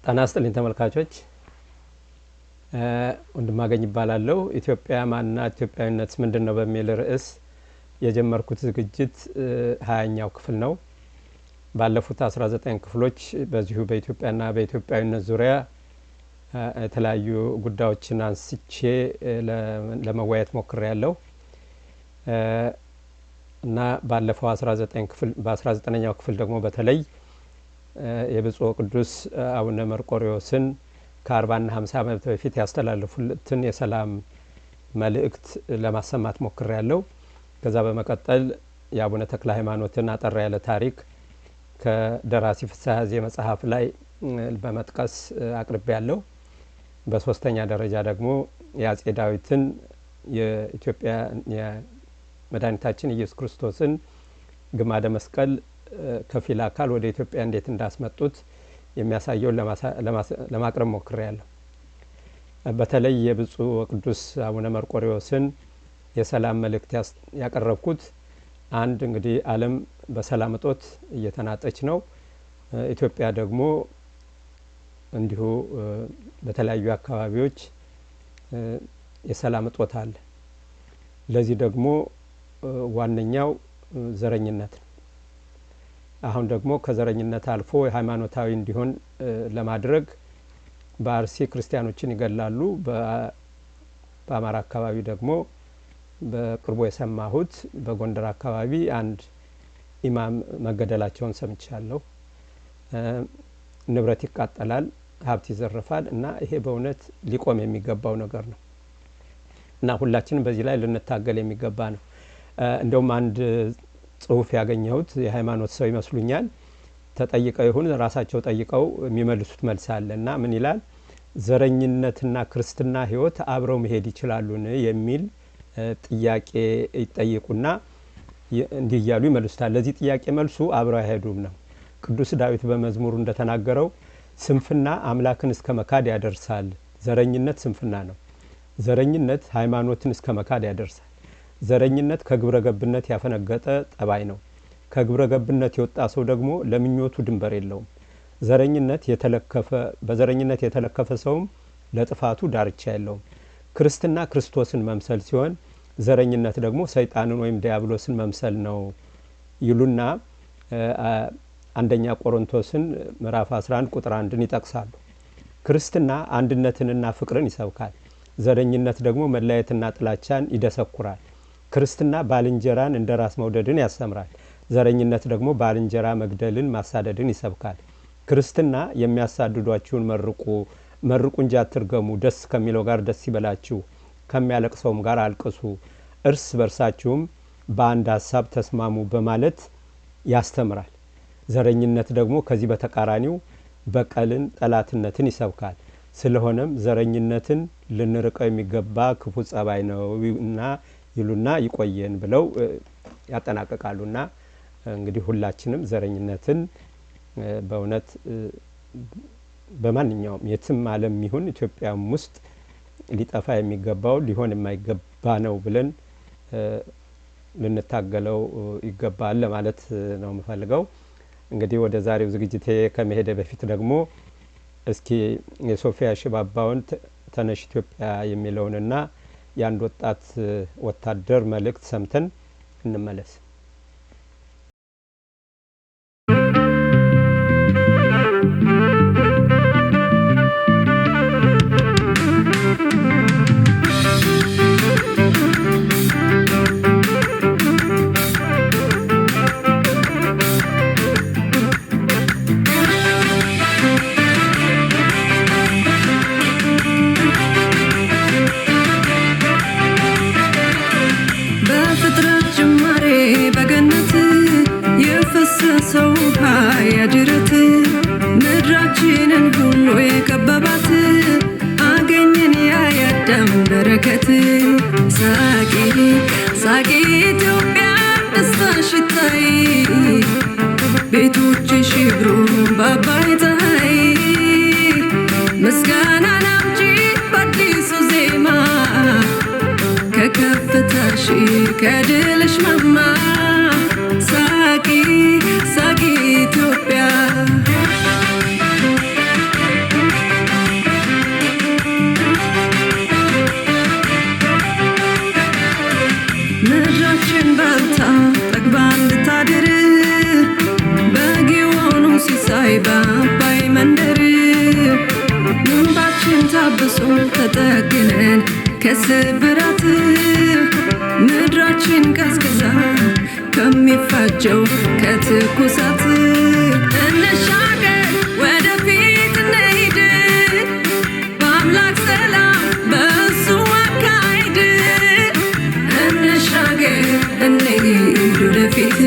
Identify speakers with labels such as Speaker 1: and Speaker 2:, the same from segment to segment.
Speaker 1: ጤና ይስጥልኝ ተመልካቾች ወንድማገኝ ይባላለሁ። ኢትዮጵያ ማንናት ኢትዮጵያዊነት ምንድነው በሚል ርዕስ የጀመርኩት ዝግጅት 20ኛው ክፍል ነው። ባለፉት 19 ክፍሎች በዚሁ በኢትዮጵያና በኢትዮጵያዊነት ዙሪያ የተለያዩ ጉዳዮችን አንስቼ ለመወያየት ሞክሬያለሁ እና ባለፈው 19ኛው ክፍል ደግሞ በተለይ የብፁዕ ቅዱስ አቡነ መርቆሬዎስን ከ40 እና 50 ዓመት በፊት ያስተላለፉትን የሰላም መልእክት ለማሰማት ሞክሬያለሁ። ከዛ በመቀጠል የአቡነ ተክለ ሃይማኖትን አጠር ያለ ታሪክ ከደራሲ ፍስሐ ዜ መጽሐፍ ላይ በመጥቀስ አቅርቤያለሁ። በሶስተኛ ደረጃ ደግሞ የአጼ ዳዊትን የኢትዮጵያ የመድኃኒታችን ኢየሱስ ክርስቶስን ግማደ መስቀል ከፊል አካል ወደ ኢትዮጵያ እንዴት እንዳስመጡት የሚያሳየውን ለማቅረብ ሞክሬያለሁ። በተለይ የብፁዕ ቅዱስ አቡነ መርቆሬዎስን የሰላም መልእክት ያቀረብኩት አንድ እንግዲህ ዓለም በሰላም እጦት እየተናጠች ነው። ኢትዮጵያ ደግሞ እንዲሁ በተለያዩ አካባቢዎች የሰላም እጦት አለ። ለዚህ ደግሞ ዋነኛው ዘረኝነት ነው። አሁን ደግሞ ከዘረኝነት አልፎ ሃይማኖታዊ እንዲሆን ለማድረግ በአርሲ ክርስቲያኖችን ይገላሉ። በአማራ አካባቢ ደግሞ በቅርቡ የሰማሁት በጎንደር አካባቢ አንድ ኢማም መገደላቸውን ሰምቻለሁ። ንብረት ይቃጠላል፣ ሀብት ይዘረፋል እና ይሄ በእውነት ሊቆም የሚገባው ነገር ነው እና ሁላችንም በዚህ ላይ ልንታገል የሚገባ ነው። እንደውም አንድ ጽሁፍ ያገኘሁት የሃይማኖት ሰው ይመስሉኛል ተጠይቀው ይሁን ራሳቸው ጠይቀው የሚመልሱት መልስ አለ እና ምን ይላል? ዘረኝነትና ክርስትና ህይወት አብረው መሄድ ይችላሉን የሚል ጥያቄ ይጠይቁና እንዲህ እያሉ ይመልሱታል። ለዚህ ጥያቄ መልሱ አብረው አይሄዱም ነው። ቅዱስ ዳዊት በመዝሙሩ እንደተናገረው ስንፍና አምላክን እስከ መካድ ያደርሳል። ዘረኝነት ስንፍና ነው። ዘረኝነት ሃይማኖትን እስከ መካድ ያደርሳል። ዘረኝነት ከግብረ ገብነት ያፈነገጠ ጠባይ ነው። ከግብረ ገብነት የወጣ ሰው ደግሞ ለምኞቱ ድንበር የለውም። በዘረኝነት የተለከፈ ሰውም ለጥፋቱ ዳርቻ የለውም። ክርስትና ክርስቶስን መምሰል ሲሆን ዘረኝነት ደግሞ ሰይጣንን ወይም ዲያብሎስን መምሰል ነው ይሉና አንደኛ ቆሮንቶስን ምዕራፍ 11 ቁጥር 1ን ይጠቅሳሉ። ክርስትና አንድነትንና ፍቅርን ይሰብካል። ዘረኝነት ደግሞ መለያየትና ጥላቻን ይደሰኩራል። ክርስትና ባልንጀራን እንደራስ መውደድን ያስተምራል። ዘረኝነት ደግሞ ባልንጀራ መግደልን ማሳደድን ይሰብካል። ክርስትና የሚያሳድዷችሁን መርቁ እንጂ አትርገሙ፣ ደስ ከሚለው ጋር ደስ ይበላችሁ፣ ከሚያለቅሰውም ጋር አልቅሱ፣ እርስ በርሳችሁም በአንድ ሀሳብ ተስማሙ በማለት ያስተምራል። ዘረኝነት ደግሞ ከዚህ በተቃራኒው በቀልን፣ ጠላትነትን ይሰብካል። ስለሆነም ዘረኝነትን ልንርቀው የሚገባ ክፉ ጸባይ ነውና ይሉና ይቆየን ብለው ያጠናቀቃሉና እንግዲህ ሁላችንም ዘረኝነትን በእውነት በማንኛውም የትም ዓለም ይሁን ኢትዮጵያም ውስጥ ሊጠፋ የሚገባው ሊሆን የማይገባ ነው ብለን ልንታገለው ይገባል ለማለት ነው የምፈልገው። እንግዲህ ወደ ዛሬው ዝግጅቴ ከመሄደ በፊት ደግሞ እስኪ የሶፊያ ሽባባውን ተነሽ ኢትዮጵያ የሚለውንና የአንድ ወጣት ወታደር መልእክት ሰምተን እንመለስ።
Speaker 2: ሰው ያድረት ምድራችንን ሁሉ የከበባት አገኘን ያያዳም በረከት ሳቂ ሳቂ ኢትዮጵያ ደስታሽ ይታይ ቤቶችሽ ይብሩ በአባይ ፀሐይ ምስጋና ናምጪ በአዲሱ ዜማ ከከፍታሽ ከድልሽ ማማ ሳቂ ሳቂ ኢትዮጵያ ሲሳይ በአባይ መንደር እንባችን ታብሶ ተጠግነን ከስብራት ምድራችን ቀዝቅዛ ከሚፋጀው ከትኩሳት እንሻገር ወደፊት እንሂድ በአምላክ ሰላም በእሱ አካሄድ እንሻገር እንሂድ ወደፊት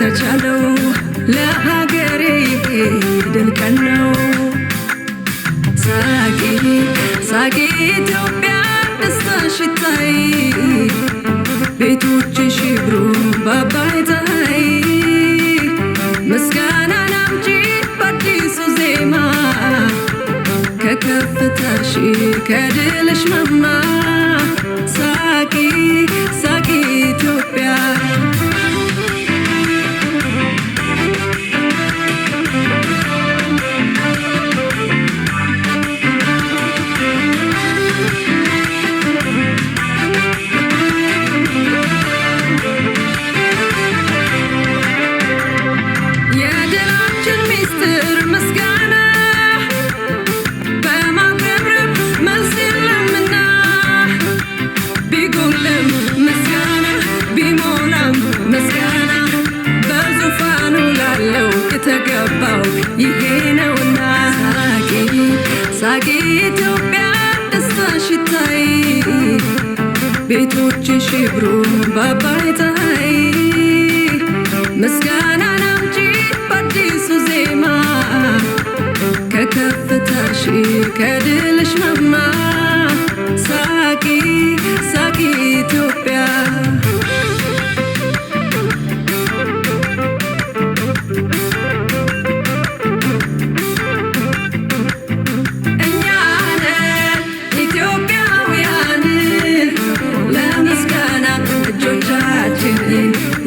Speaker 2: ተቻለው ለሀገሬ ድል ቀን ነው። ሳቂ ሳቂ ኢትዮጵያ ደስታሽ ይታይ ቤቶችሽ ይብሩ በአባይ ፀሐይ ምስጋናን አምጪ በአዲሱ ዜማ ከከፍታሽ ከድልሽ ማማ ሳቂ ሳቂ ኢትዮጵያ የተገባው ይሄ ነውና ሳቂ ሳቂ ኢትዮጵያ ደስታሽ ይታይ ቤቶችሽ ይብሩ በአባይ ፀሐይ ምስጋናን አምጪ በአዲሱ ዜማ ከከፍታሽ ከድልሽ ማማ ሳቂ ሳቂ ኢትዮጵያ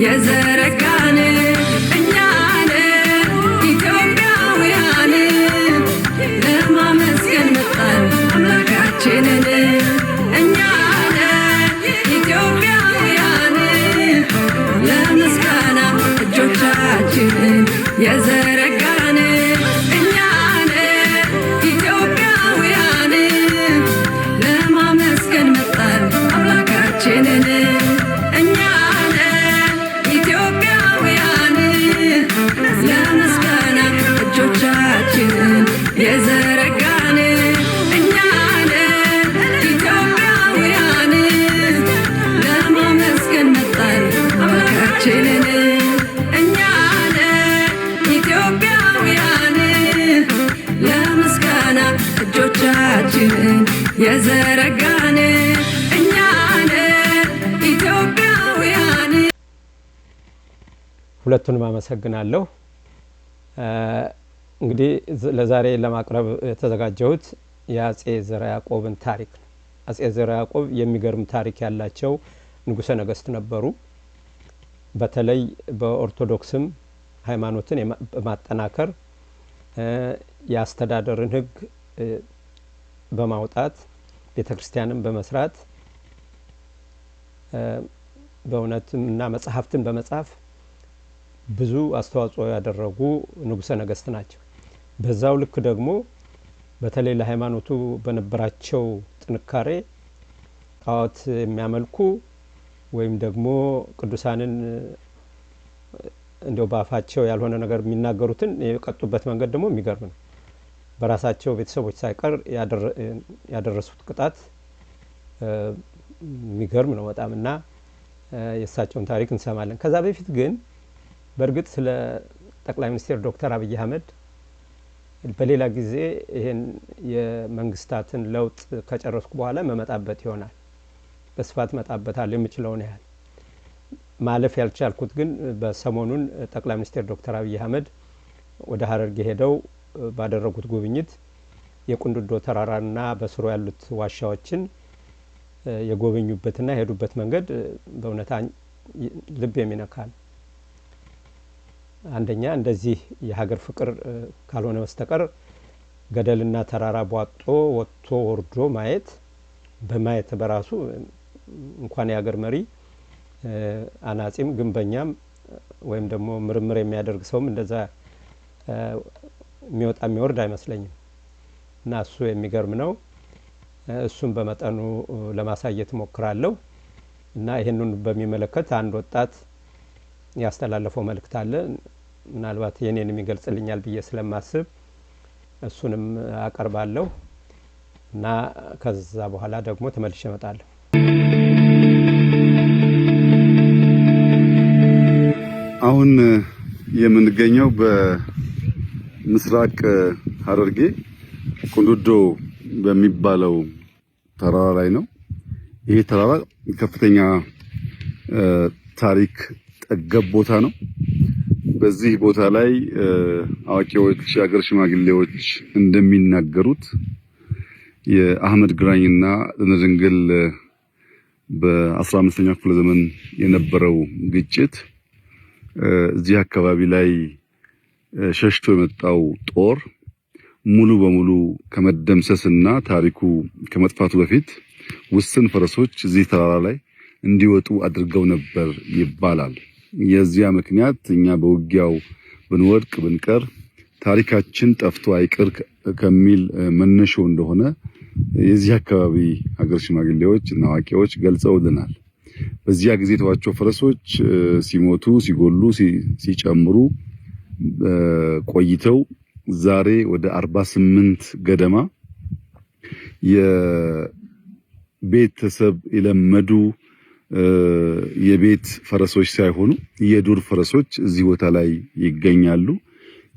Speaker 2: የዘረጋን እኛ ነን ኢትዮጵያውያን ለማመስገን መጣን አምላካችንን እኛ ነን ኢትዮጵያውያን ለምስጋና እጆቻችንን የዘረጋን እኛ ነን ኢትዮጵያውያን ለማመስገን መጣን አምላካችንን እኛ ለምስጋና እጆቻችንን የዘረጋን እኛ ነን ኢትዮጵያውያን ለማመስገን መጣን አምላካችንን እኛ ነን ኢትዮጵያውያን ለምስጋና እጆቻችንን የዘረጋን እኛ ነን ኢትዮጵያውያን።
Speaker 1: ሁለቱንም አመሰግናለሁ። እንግዲህ ለዛሬ ለማቅረብ የተዘጋጀሁት የአጼ ዘርዓ ያዕቆብን ታሪክ ነው። አጼ ዘርዓ ያዕቆብ የሚገርም ታሪክ ያላቸው ንጉሠ ነገሥት ነበሩ። በተለይ በኦርቶዶክስም ሃይማኖትን በማጠናከር የአስተዳደርን ሕግ በማውጣት ቤተክርስቲያንን በመስራት በእውነትም እና መጽሐፍትን በመጻፍ ብዙ አስተዋጽኦ ያደረጉ ንጉሠ ነገሥት ናቸው። በዛው ልክ ደግሞ በተለይ ለሃይማኖቱ በነበራቸው ጥንካሬ ጣዖት የሚያመልኩ ወይም ደግሞ ቅዱሳንን እንደው ባፋቸው ያልሆነ ነገር የሚናገሩትን የቀጡበት መንገድ ደግሞ የሚገርም ነው። በራሳቸው ቤተሰቦች ሳይቀር ያደረሱት ቅጣት የሚገርም ነው በጣምና የእሳቸውን ታሪክ እንሰማለን። ከዛ በፊት ግን በእርግጥ ስለ ጠቅላይ ሚኒስትር ዶክተር አብይ አህመድ በሌላ ጊዜ ይሄን የመንግስታትን ለውጥ ከጨረስኩ በኋላ መመጣበት ይሆናል። በስፋት መጣበታለሁ የምችለውን ያህል። ማለፍ ያልቻልኩት ግን በሰሞኑን ጠቅላይ ሚኒስትር ዶክተር አብይ አህመድ ወደ ሀረርጌ ሄደው ባደረጉት ጉብኝት የቁንድዶ ተራራና በስሩ ያሉት ዋሻዎችን የጎበኙበትና የሄዱበት መንገድ በእውነት ልብ የሚነካ ነው። አንደኛ እንደዚህ የሀገር ፍቅር ካልሆነ በስተቀር ገደልና ተራራ ቧጦ ወጥቶ ወርዶ ማየት በማየት በራሱ እንኳን የሀገር መሪ አናጺም ግንበኛም ወይም ደግሞ ምርምር የሚያደርግ ሰውም እንደዛ የሚወጣ የሚወርድ አይመስለኝም እና እሱ የሚገርም ነው። እሱን በመጠኑ ለማሳየት ሞክራለሁ እና ይሄንን በሚመለከት አንድ ወጣት ያስተላለፈው መልእክት አለ። ምናልባት የኔንም ይገልጽልኛል ብዬ ስለማስብ እሱንም አቀርባለሁ እና ከዛ በኋላ ደግሞ ተመልሼ እመጣለሁ።
Speaker 3: አሁን የምንገኘው በምስራቅ ሀረርጌ ቁንድዶ በሚባለው ተራራ ላይ ነው። ይሄ ተራራ ከፍተኛ ታሪክ ጠገብ ቦታ ነው። በዚህ ቦታ ላይ አዋቂዎች፣ የሀገር ሽማግሌዎች እንደሚናገሩት የአህመድ ግራኝና ለነድንግል በ15ኛው ክፍለ ዘመን የነበረው ግጭት እዚህ አካባቢ ላይ ሸሽቶ የመጣው ጦር ሙሉ በሙሉ ከመደምሰስና ታሪኩ ከመጥፋቱ በፊት ውስን ፈረሶች እዚህ ተራራ ላይ እንዲወጡ አድርገው ነበር ይባላል። የዚያ ምክንያት እኛ በውጊያው ብንወድቅ ብንቀር ታሪካችን ጠፍቶ አይቅር ከሚል መነሾ እንደሆነ የዚህ አካባቢ ሀገር ሽማግሌዎች እና አዋቂዎች ገልጸውልናል። በዚያ ጊዜ ተዋቸው ፈረሶች ሲሞቱ፣ ሲጎሉ፣ ሲጨምሩ ቆይተው ዛሬ ወደ 48 ገደማ የቤተሰብ የለመዱ የቤት ፈረሶች ሳይሆኑ የዱር ፈረሶች እዚህ ቦታ ላይ ይገኛሉ።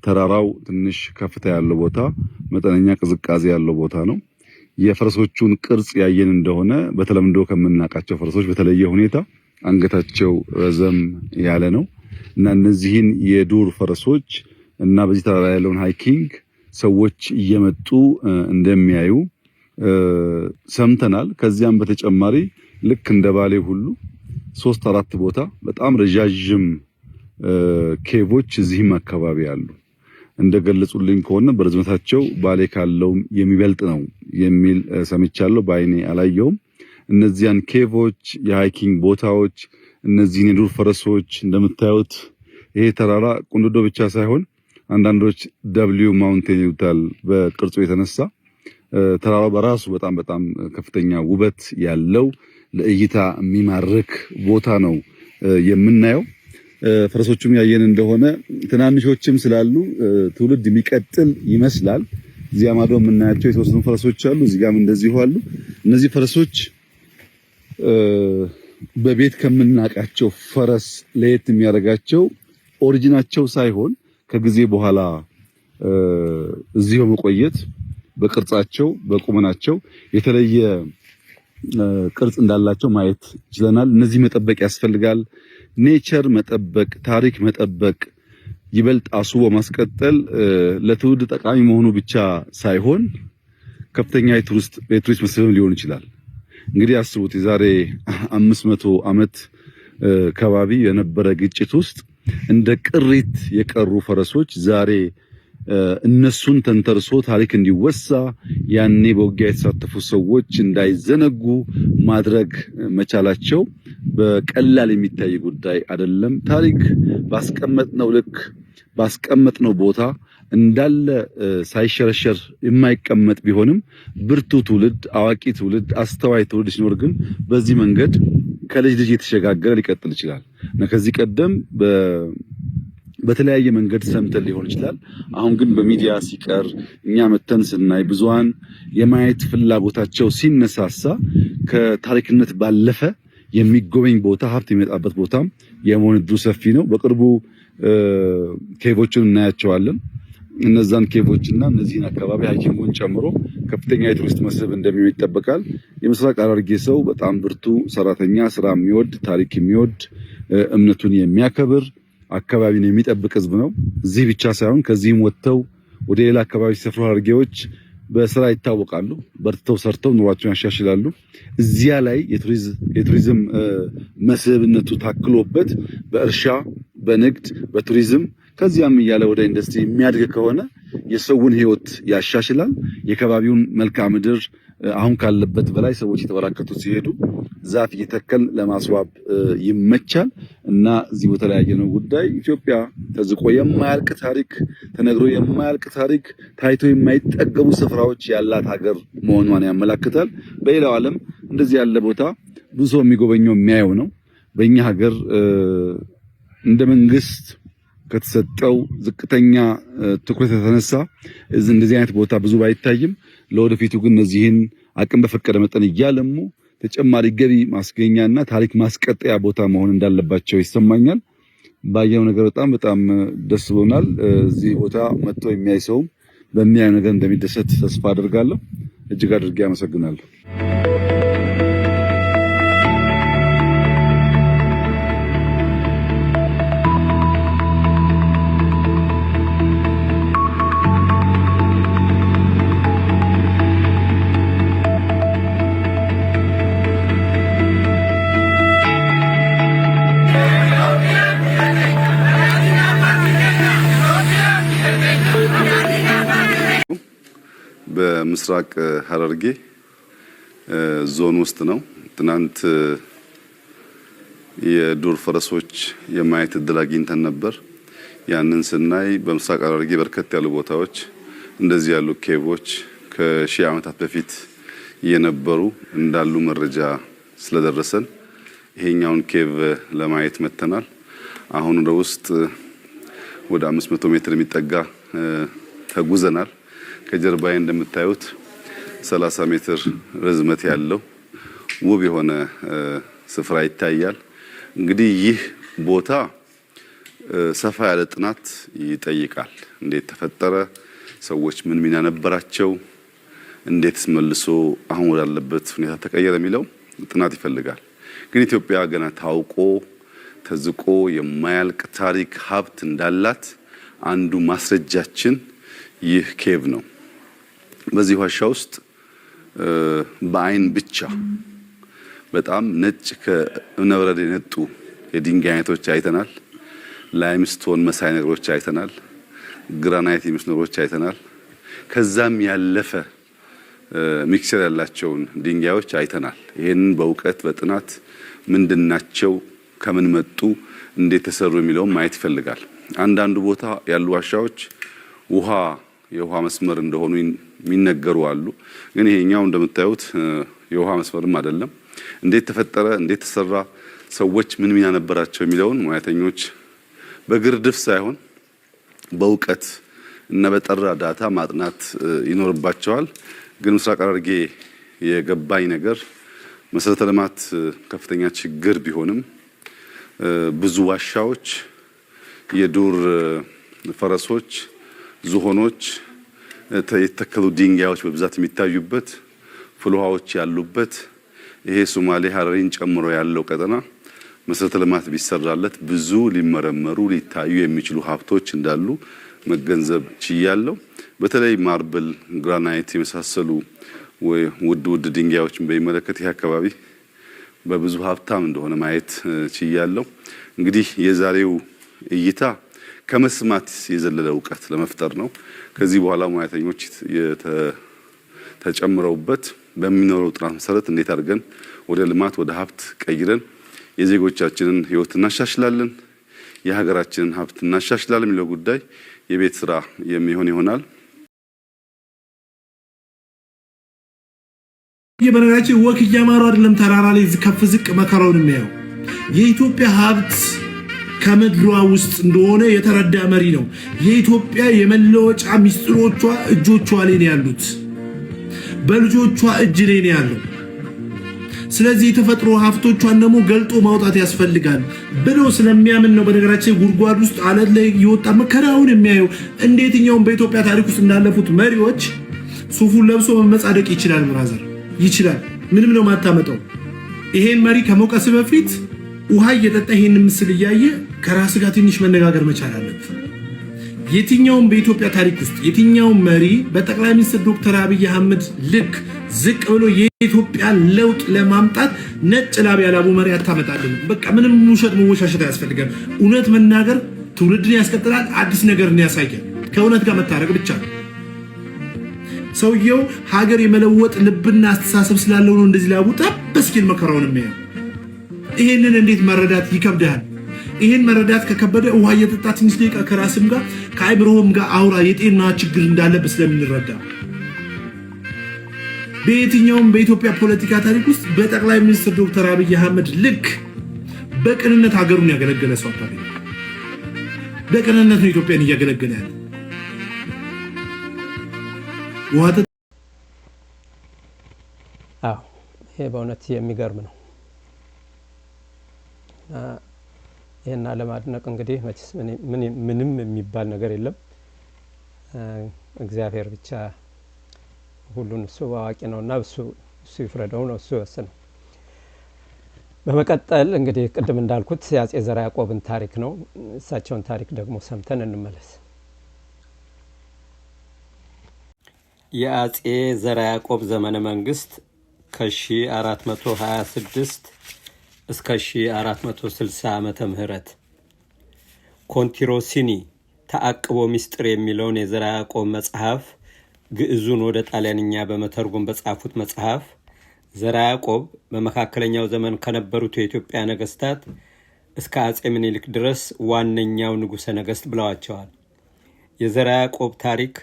Speaker 3: ተራራው ትንሽ ከፍታ ያለው ቦታ፣ መጠነኛ ቅዝቃዜ ያለው ቦታ ነው። የፈረሶቹን ቅርጽ ያየን እንደሆነ በተለምዶ ከምናውቃቸው ፈረሶች በተለየ ሁኔታ አንገታቸው ረዘም ያለ ነው እና እነዚህን የዱር ፈረሶች እና በዚህ ተራራ ያለውን ሃይኪንግ ሰዎች እየመጡ እንደሚያዩ ሰምተናል። ከዚያም በተጨማሪ ልክ እንደ ባሌ ሁሉ 3-4 ቦታ በጣም ረጃጅም ኬቮች እዚህም አካባቢ አሉ። እንደገለጹልኝ ከሆነ በርዝመታቸው ባሌ ካለው የሚበልጥ ነው የሚል ሰምቻለሁ። በአይኔ አላየውም። እነዚያን ኬቮች፣ የሃይኪንግ ቦታዎች፣ እነዚህን የዱር ፈረሶች እንደምታዩት ይሄ ተራራ ቁንድዶ ብቻ ሳይሆን አንዳንዶች ደብሊው ማውንቴን ይሉታል በቅርጹ የተነሳ ተራራው በራሱ በጣም ከፍተኛ ውበት ያለው ለእይታ የሚማርክ ቦታ ነው የምናየው። ፈረሶቹም ያየን እንደሆነ ትናንሾችም ስላሉ ትውልድ የሚቀጥል ይመስላል። እዚያ ማዶ የምናያቸው የተወሰኑ ፈረሶች አሉ፣ እዚህ ጋርም እንደዚሁ አሉ። እነዚህ ፈረሶች በቤት ከምናቃቸው ፈረስ ለየት የሚያደርጋቸው ኦሪጂናቸው ሳይሆን ከጊዜ በኋላ እዚህ በመቆየት በቅርጻቸው በቁመናቸው የተለየ ቅርጽ እንዳላቸው ማየት ይችላል። እነዚህ መጠበቅ ያስፈልጋል። ኔቸር መጠበቅ፣ ታሪክ መጠበቅ ይበልጥ አስቦ ማስቀጠል ለትውልድ ጠቃሚ መሆኑ ብቻ ሳይሆን ከፍተኛ የቱሪስት መስህብ ሊሆን ይችላል። እንግዲህ አስቡት የዛሬ 500 ዓመት ከባቢ የነበረ ግጭት ውስጥ እንደ ቅሪት የቀሩ ፈረሶች ዛሬ እነሱን ተንተርሶ ታሪክ እንዲወሳ ያኔ በውጊያ የተሳተፉ ሰዎች እንዳይዘነጉ ማድረግ መቻላቸው በቀላል የሚታይ ጉዳይ አይደለም። ታሪክ ባስቀመጥነው ልክ ባስቀመጥነው ቦታ እንዳለ ሳይሸረሸር የማይቀመጥ ቢሆንም ብርቱ ትውልድ፣ አዋቂ ትውልድ፣ አስተዋይ ትውልድ ሲኖር ግን በዚህ መንገድ ከልጅ ልጅ የተሸጋገረ ሊቀጥል ይችላል እና ከዚህ ቀደም በተለያየ መንገድ ሰምተን ሊሆን ይችላል። አሁን ግን በሚዲያ ሲቀር እኛ መተን ስናይ ብዙሃን የማየት ፍላጎታቸው ሲነሳሳ ከታሪክነት ባለፈ የሚጎበኝ ቦታ ሀብት የሚመጣበት ቦታም የመሆን ዕድሉ ሰፊ ነው። በቅርቡ ኬቮችን እናያቸዋለን። እነዛን ኬቮችና እነዚህን አካባቢ ሃይኪንጉን ጨምሮ ከፍተኛ የቱሪስት መስህብ እንደሚሆን ይጠበቃል። የምስራቅ ሐረርጌ ሰው በጣም ብርቱ ሰራተኛ፣ ስራ የሚወድ፣ ታሪክ የሚወድ፣ እምነቱን የሚያከብር፣ አካባቢን የሚጠብቅ ህዝብ ነው። እዚህ ብቻ ሳይሆን ከዚህም ወጥተው ወደ ሌላ አካባቢ ሰፍሮ ሐረርጌዎች በስራ ይታወቃሉ። በርትተው ሰርተው ኑሯቸውን ያሻሽላሉ። እዚያ ላይ የቱሪዝም መስህብነቱ ታክሎበት በእርሻ፣ በንግድ፣ በቱሪዝም ከዚያም እያለ ወደ ኢንዱስትሪ የሚያድግ ከሆነ የሰውን ህይወት ያሻሽላል። የከባቢውን መልክዓ ምድር አሁን ካለበት በላይ ሰዎች የተበራከቱ ሲሄዱ ዛፍ እየተከል ለማስዋብ ይመቻል እና እዚህ በተለያየ ነው ጉዳይ ኢትዮጵያ ተዝቆ የማያልቅ ታሪክ፣ ተነግሮ የማያልቅ ታሪክ፣ ታይቶ የማይጠገቡ ስፍራዎች ያላት ሀገር መሆኗን ያመለክታል። በሌላው ዓለም እንደዚህ ያለ ቦታ ብዙ ሰው የሚጎበኘው የሚያየው ነው። በእኛ ሀገር እንደ መንግስት ከተሰጠው ዝቅተኛ ትኩረት የተነሳ እንደዚህ አይነት ቦታ ብዙ ባይታይም ለወደፊቱ ግን እነዚህን አቅም በፈቀደ መጠን እያለሙ ተጨማሪ ገቢ ማስገኛና ታሪክ ማስቀጠያ ቦታ መሆን እንዳለባቸው ይሰማኛል። ባየው ነገር በጣም ደስ ብሎናል። እዚህ ቦታ መጥቶ የሚያይ ሰው በሚያየው ነገር እንደሚደሰት ተስፋ አደርጋለሁ። እጅግ አድርጌ አመሰግናለሁ። በምስራቅ ሐረርጌ ዞን ውስጥ ነው። ትናንት የዱር ፈረሶች የማየት እድል አግኝተን ነበር። ያንን ስናይ በምስራቅ ሐረርጌ በርከት ያሉ ቦታዎች እንደዚህ ያሉ ኬቮች ከሺህ ዓመታት በፊት የነበሩ እንዳሉ መረጃ ስለደረሰን ይሄኛውን ኬቭ ለማየት መተናል። አሁን ወደ ውስጥ ወደ 500 ሜትር የሚጠጋ ተጉዘናል። ከጀርባዬ እንደምታዩት 30 ሜትር ርዝመት ያለው ውብ የሆነ ስፍራ ይታያል። እንግዲህ ይህ ቦታ ሰፋ ያለ ጥናት ይጠይቃል። እንዴት ተፈጠረ? ሰዎች ምን ሚና ነበራቸው? እንዴትስ መልሶ አሁን ወዳለበት ሁኔታ ተቀየረ የሚለው ጥናት ይፈልጋል። ግን ኢትዮጵያ ገና ታውቆ ተዝቆ የማያልቅ ታሪክ ሀብት እንዳላት አንዱ ማስረጃችን ይህ ኬቭ ነው። በዚህ ዋሻ ውስጥ በአይን ብቻ በጣም ነጭ ከእብነበረድ የነጡ የድንጋይ አይነቶች አይተናል። ላይምስቶን መሳይ ነገሮች አይተናል። ግራናይት የሚመስሉ ነገሮች አይተናል። ከዛም ያለፈ ሚክስቸር ያላቸውን ድንጋዮች አይተናል። ይሄንን በእውቀት በጥናት ምንድናቸው፣ ከምን መጡ፣ እንዴት ተሰሩ የሚለውን ማየት ይፈልጋል። አንዳንዱ ቦታ ያሉ ዋሻዎች የውሃ መስመር እንደሆኑ የሚነገሩ አሉ። ግን ይሄኛው እንደምታዩት የውሃ መስመርም አይደለም። እንዴት ተፈጠረ፣ እንዴት ተሰራ፣ ሰዎች ምን ሚና ነበራቸው የሚለውን ሙያተኞች በግርድፍ ሳይሆን በእውቀት እና በጠራ ዳታ ማጥናት ይኖርባቸዋል። ግን ምስራቅ ሐረርጌ የገባኝ ነገር መሰረተ ልማት ከፍተኛ ችግር ቢሆንም ብዙ ዋሻዎች፣ የዱር ፈረሶች፣ ዝሆኖች፣ የተተከሉ ድንጋዮች በብዛት የሚታዩበት፣ ፍልውሃዎች ያሉበት ይሄ ሶማሌ ሐረሪን ጨምሮ ያለው ቀጠና መሰረተ ልማት ቢሰራለት ብዙ ሊመረመሩ ሊታዩ የሚችሉ ሀብቶች እንዳሉ መገንዘብ ችያለሁ። በተለይ ማርብል፣ ግራናይት የመሳሰሉ ውድ ድንጋዮችን በሚመለከት ይህ አካባቢ በብዙ ሀብታም እንደሆነ ማየት ችያለሁ። እንግዲህ የዛሬው እይታ ከመስማት የዘለለ እውቀት ለመፍጠር ነው። ከዚህ በኋላ ሙያተኞች ተጨምረውበት በሚኖረው ጥናት መሰረት እንዴት አድርገን ወደ ልማት ወደ ሀብት ቀይረን የዜጎቻችንን ሕይወት እናሻሽላለን፣ የሀገራችንን ሀብት እናሻሽላለን የሚለው ጉዳይ የቤት ስራ የሚሆን ይሆናል።
Speaker 4: የበረጋችን ወክ እያማሩ አይደለም ተራራ ላይ ከፍ ዝቅ መከራውን የሚያየው የኢትዮጵያ ሀብት ከምድሯ ውስጥ እንደሆነ የተረዳ መሪ ነው። የኢትዮጵያ የመለወጫ ሚስጥሮቿ እጆቿ ላይ ነው ያሉት፣ በልጆቿ እጅ ላይ ነው ያለው። ስለዚህ የተፈጥሮ ሀብቶቿን ደግሞ ገልጦ ማውጣት ያስፈልጋል ብሎ ስለሚያምን ነው። በነገራችን ጉድጓድ ውስጥ አለት ላይ የወጣ መከራውን የሚያየው። እንዴትኛውም በኢትዮጵያ ታሪክ ውስጥ እንዳለፉት መሪዎች ሱፉን ለብሶ መመጻደቅ ይችላል። ብራዘር ይችላል። ምንም ነው ማታመጣው። ይሄን መሪ ከመውቀስ በፊት ውሃ እየጠጣ ይሄን ምስል እያየ ከራስ ጋር ትንሽ መነጋገር መቻል አለበት። የትኛውም በኢትዮጵያ ታሪክ ውስጥ የትኛውም መሪ በጠቅላይ ሚኒስትር ዶክተር አብይ አህመድ ልክ ዝቅ ብሎ የኢትዮጵያ ለውጥ ለማምጣት ነጭ ላብ ያላቡ መሪ አታመጣልን። በቃ ምንም ውሸት መወሻሸት አያስፈልግም። እውነት መናገር ትውልድን ያስቀጥላል፣ አዲስ ነገርን ያሳያል። ከእውነት ጋር መታረቅ ብቻ ነው። ሰውየው ሀገር የመለወጥ ልብና አስተሳሰብ ስላለው ነው እንደዚህ ላቡ ጠበስኪል መከራውን የሚያየው። ይሄንን እንዴት መረዳት ይከብዳል? ይሄን መረዳት ከከበደ ውሃ እየጠጣ ትንሽ ደቂቃ ከራስም ጋር ከአይምሮም ጋር አውራ፣ የጤና ችግር እንዳለበት ስለምንረዳ። በየትኛውም በኢትዮጵያ ፖለቲካ ታሪክ ውስጥ በጠቅላይ ሚኒስትር ዶክተር አብይ አህመድ ልክ በቅንነት ሀገሩን ያገለገለ ሰው አታገኝ። በቅንነት ነው ኢትዮጵያን እያገለገለ ያለ።
Speaker 1: ይሄ በእውነት የሚገርም ነው። ይሄን ለማድነቅ እንግዲህ መቼስ ምንም የሚባል ነገር የለም። እግዚአብሔር ብቻ ሁሉን እሱ አዋቂ ነውና እሱ ይፍረደው ነው፣ እሱ ይወስነው። በመቀጠል እንግዲህ ቅድም እንዳልኩት የአጼ ዘርዓ ያዕቆብን ታሪክ ነው። እሳቸውን ታሪክ ደግሞ ሰምተን እንመለስ።
Speaker 5: የአጼ ዘርዓ ያዕቆብ ዘመነ መንግስት ከ1426 እስከ 1460 ዓመተ ምህረት ኮንቲሮሲኒ ተአቅቦ ሚስጥር የሚለውን የዘርዓ ያዕቆብ መጽሐፍ ግዕዙን ወደ ጣሊያንኛ በመተርጎም በጻፉት መጽሐፍ ዘርዓ ያዕቆብ በመካከለኛው ዘመን ከነበሩት የኢትዮጵያ ነገስታት እስከ አጼ ምኒልክ ድረስ ዋነኛው ንጉሠ ነገስት ብለዋቸዋል። የዘርዓ ያዕቆብ ታሪክ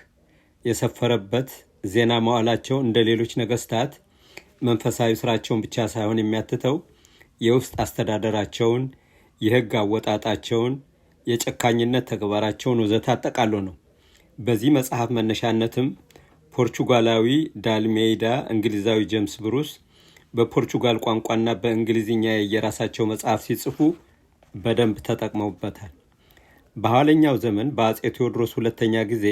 Speaker 5: የሰፈረበት ዜና መዋዕላቸው እንደ ሌሎች ነገስታት መንፈሳዊ ስራቸውን ብቻ ሳይሆን የሚያትተው የውስጥ አስተዳደራቸውን፣ የህግ አወጣጣቸውን፣ የጨካኝነት ተግባራቸውን ወዘተ አጠቃሎ ነው። በዚህ መጽሐፍ መነሻነትም ፖርቹጋላዊ ዳልሜይዳ፣ እንግሊዛዊ ጄምስ ብሩስ በፖርቹጋል ቋንቋና በእንግሊዝኛ የየራሳቸው መጽሐፍ ሲጽፉ በደንብ ተጠቅመውበታል። በኋለኛው ዘመን በአጼ ቴዎድሮስ ሁለተኛ ጊዜ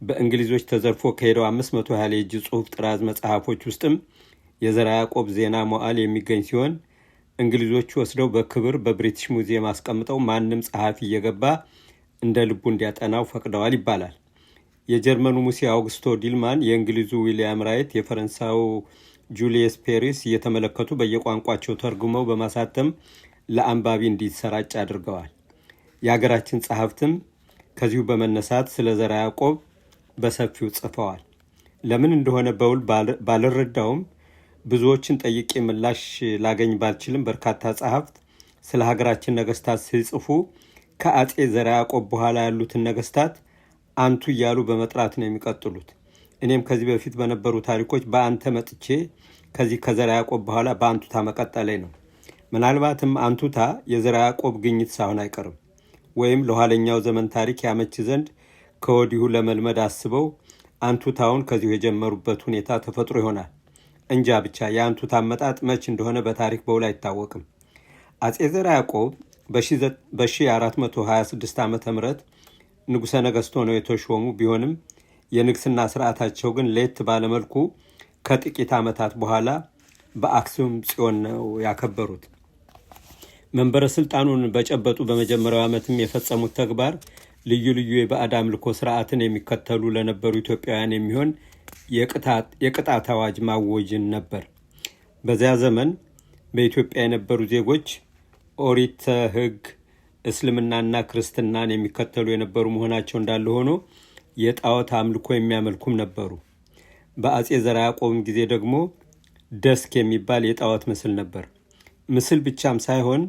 Speaker 5: በእንግሊዞች ተዘርፎ ከሄደው 500 ያህል የእጅ ጽሑፍ ጥራዝ መጽሐፎች ውስጥም የዘርዓ ያዕቆብ ዜና መዋዕል የሚገኝ ሲሆን እንግሊዞቹ ወስደው በክብር በብሪቲሽ ሙዚየም አስቀምጠው ማንም ጸሐፊ እየገባ እንደ ልቡ እንዲያጠናው ፈቅደዋል ይባላል። የጀርመኑ ሙሴ አውግስቶ ዲልማን፣ የእንግሊዙ ዊሊያም ራይት፣ የፈረንሳዩ ጁሊየስ ፔሪስ እየተመለከቱ በየቋንቋቸው ተርጉመው በማሳተም ለአንባቢ እንዲሰራጭ አድርገዋል። የሀገራችን ጸሐፍትም ከዚሁ በመነሳት ስለ ዘርዓ ያዕቆብ በሰፊው ጽፈዋል። ለምን እንደሆነ በውል ባልረዳውም ብዙዎችን ጠይቄ ምላሽ ላገኝ ባልችልም በርካታ ጸሐፍት ስለ ሀገራችን ነገስታት ሲጽፉ ከአጼ ዘርዓ ያዕቆብ በኋላ ያሉትን ነገስታት አንቱ እያሉ በመጥራት ነው የሚቀጥሉት። እኔም ከዚህ በፊት በነበሩ ታሪኮች በአንተ መጥቼ ከዚህ ከዘርዓ ያዕቆብ በኋላ በአንቱታ መቀጠለኝ ነው። ምናልባትም አንቱታ የዘርዓ ያዕቆብ ግኝት ሳይሆን አይቀርም፣ ወይም ለኋለኛው ዘመን ታሪክ ያመች ዘንድ ከወዲሁ ለመልመድ አስበው አንቱታውን ከዚሁ የጀመሩበት ሁኔታ ተፈጥሮ ይሆናል። እንጃ ብቻ የአንቱታ አመጣጥ መች እንደሆነ በታሪክ በውል አይታወቅም። አጼ ዘርዓ ያዕቆብ በ1426 ዓመተ ምህረት ንጉሠ ነገሥት ሆነው የተሾሙ ቢሆንም የንግስና ስርዓታቸው ግን ለየት ባለመልኩ ከጥቂት ዓመታት በኋላ በአክሱም ጽዮን ነው ያከበሩት። መንበረ ስልጣኑን በጨበጡ በመጀመሪያው ዓመትም የፈጸሙት ተግባር ልዩ ልዩ የባዕድ አምልኮ ስርዓትን የሚከተሉ ለነበሩ ኢትዮጵያውያን የሚሆን የቅጣት አዋጅ ማወጅን ነበር። በዚያ ዘመን በኢትዮጵያ የነበሩ ዜጎች ኦሪት ሕግ፣ እስልምናና ክርስትናን የሚከተሉ የነበሩ መሆናቸው እንዳለ ሆኖ የጣዖት አምልኮ የሚያመልኩም ነበሩ። በአጼ ዘርዓ ያዕቆብ ጊዜ ደግሞ ደስክ የሚባል የጣዖት ምስል ነበር። ምስል ብቻም ሳይሆን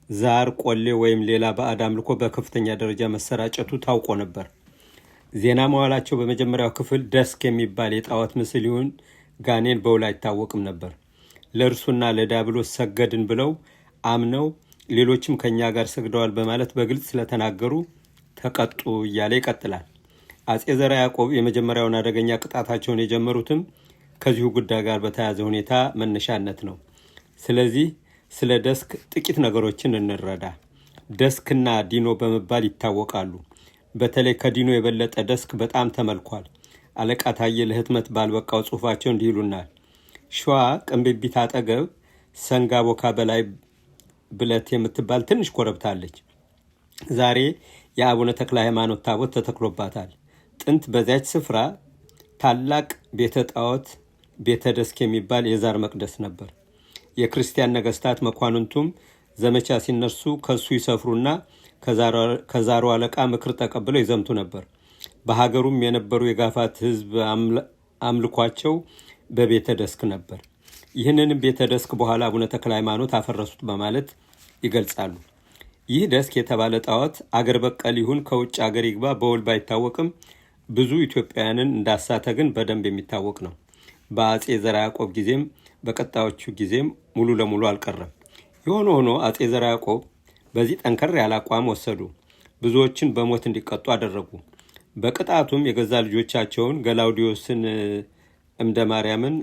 Speaker 5: ዛር፣ ቆሌ ወይም ሌላ ባዕድ አምልኮ በከፍተኛ ደረጃ መሰራጨቱ ታውቆ ነበር። ዜና መዋዕላቸው በመጀመሪያው ክፍል ደስክ የሚባል የጣዖት ምስል ይሁን ጋኔን በውል አይታወቅም ነበር። ለእርሱና ለዲያብሎስ ሰገድን ብለው አምነው ሌሎችም ከኛ ጋር ሰግደዋል በማለት በግልጽ ስለተናገሩ ተቀጡ እያለ ይቀጥላል። አጼ ዘርዓ ያዕቆብ የመጀመሪያውን አደገኛ ቅጣታቸውን የጀመሩትም ከዚሁ ጉዳይ ጋር በተያያዘ ሁኔታ መነሻነት ነው። ስለዚህ ስለ ደስክ ጥቂት ነገሮችን እንረዳ። ደስክና ዲኖ በመባል ይታወቃሉ። በተለይ ከዲኖ የበለጠ ደስክ በጣም ተመልኳል። አለቃ ታዬ ለህትመት ባልበቃው ጽሑፋቸው እንዲህ ይሉናል። ሸዋ ቅንብቢት አጠገብ ሰንጋ ቦካ በላይ ብለት የምትባል ትንሽ ኮረብታ አለች። ዛሬ የአቡነ ተክለ ሃይማኖት ታቦት ተተክሎባታል። ጥንት በዚያች ስፍራ ታላቅ ቤተ ጣዖት ቤተ ደስክ የሚባል የዛር መቅደስ ነበር። የክርስቲያን ነገስታት መኳንንቱም ዘመቻ ሲነሱ ከሱ ይሰፍሩና ከዛሩ አለቃ ምክር ተቀብለው ይዘምቱ ነበር። በሀገሩም የነበሩ የጋፋት ህዝብ አምልኳቸው በቤተ ደስክ ነበር። ይህንንም ቤተ ደስክ በኋላ አቡነ ተክለ ሃይማኖት አፈረሱት በማለት ይገልጻሉ። ይህ ደስክ የተባለ ጣዖት አገር በቀል ይሁን ከውጭ አገር ይግባ በውል ባይታወቅም ብዙ ኢትዮጵያውያንን እንዳሳተ ግን በደንብ የሚታወቅ ነው። በአጼ ዘርዓ ያዕቆብ ጊዜም በቀጣዮቹ ጊዜም ሙሉ ለሙሉ አልቀረም። የሆነ ሆኖ አጼ ዘርዓ ያዕቆብ በዚህ ጠንከር ያለ አቋም ወሰዱ። ብዙዎችን በሞት እንዲቀጡ አደረጉ። በቅጣቱም የገዛ ልጆቻቸውን ገላውዲዮስን፣ እምደ ማርያምን፣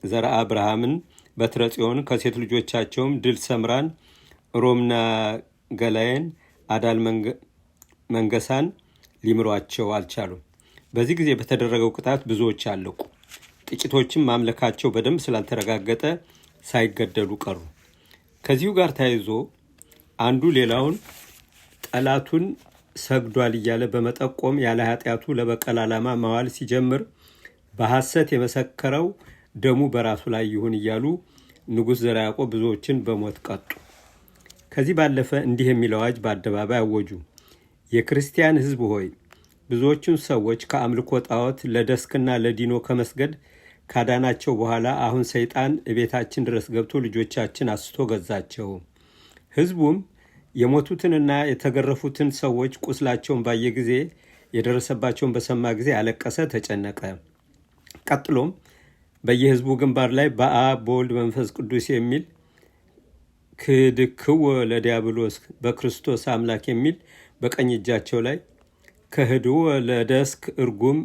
Speaker 5: ዘርዓ አብርሃምን፣ በትረ ጽዮን ከሴት ልጆቻቸውም ድል ሰምራን፣ ሮምና ገላዬን፣ አዳል መንገሳን ሊምሯቸው አልቻሉም። በዚህ ጊዜ በተደረገው ቅጣት ብዙዎች አለቁ። ጥቂቶችም ማምለካቸው በደንብ ስላልተረጋገጠ ሳይገደሉ ቀሩ። ከዚሁ ጋር ተያይዞ አንዱ ሌላውን ጠላቱን ሰግዷል እያለ በመጠቆም ያለ ኃጢአቱ ለበቀል ዓላማ ማዋል ሲጀምር በሐሰት የመሰከረው ደሙ በራሱ ላይ ይሁን እያሉ ንጉሥ ዘርዓ ያዕቆብ ብዙዎችን በሞት ቀጡ። ከዚህ ባለፈ እንዲህ የሚል አዋጅ በአደባባይ አወጁ። የክርስቲያን ሕዝብ ሆይ ብዙዎቹን ሰዎች ከአምልኮ ጣዖት ለደስክና ለዲኖ ከመስገድ ካዳናቸው በኋላ አሁን ሰይጣን እቤታችን ድረስ ገብቶ ልጆቻችን አስቶ ገዛቸው። ሕዝቡም የሞቱትንና የተገረፉትን ሰዎች ቁስላቸውን ባየ ጊዜ የደረሰባቸውን በሰማ ጊዜ አለቀሰ፣ ተጨነቀ። ቀጥሎም በየሕዝቡ ግንባር ላይ በአብ በወልድ መንፈስ ቅዱስ የሚል ክድክው ለዲያብሎስ በክርስቶስ አምላክ የሚል በቀኝ እጃቸው ላይ ከህድው ለደስክ እርጉም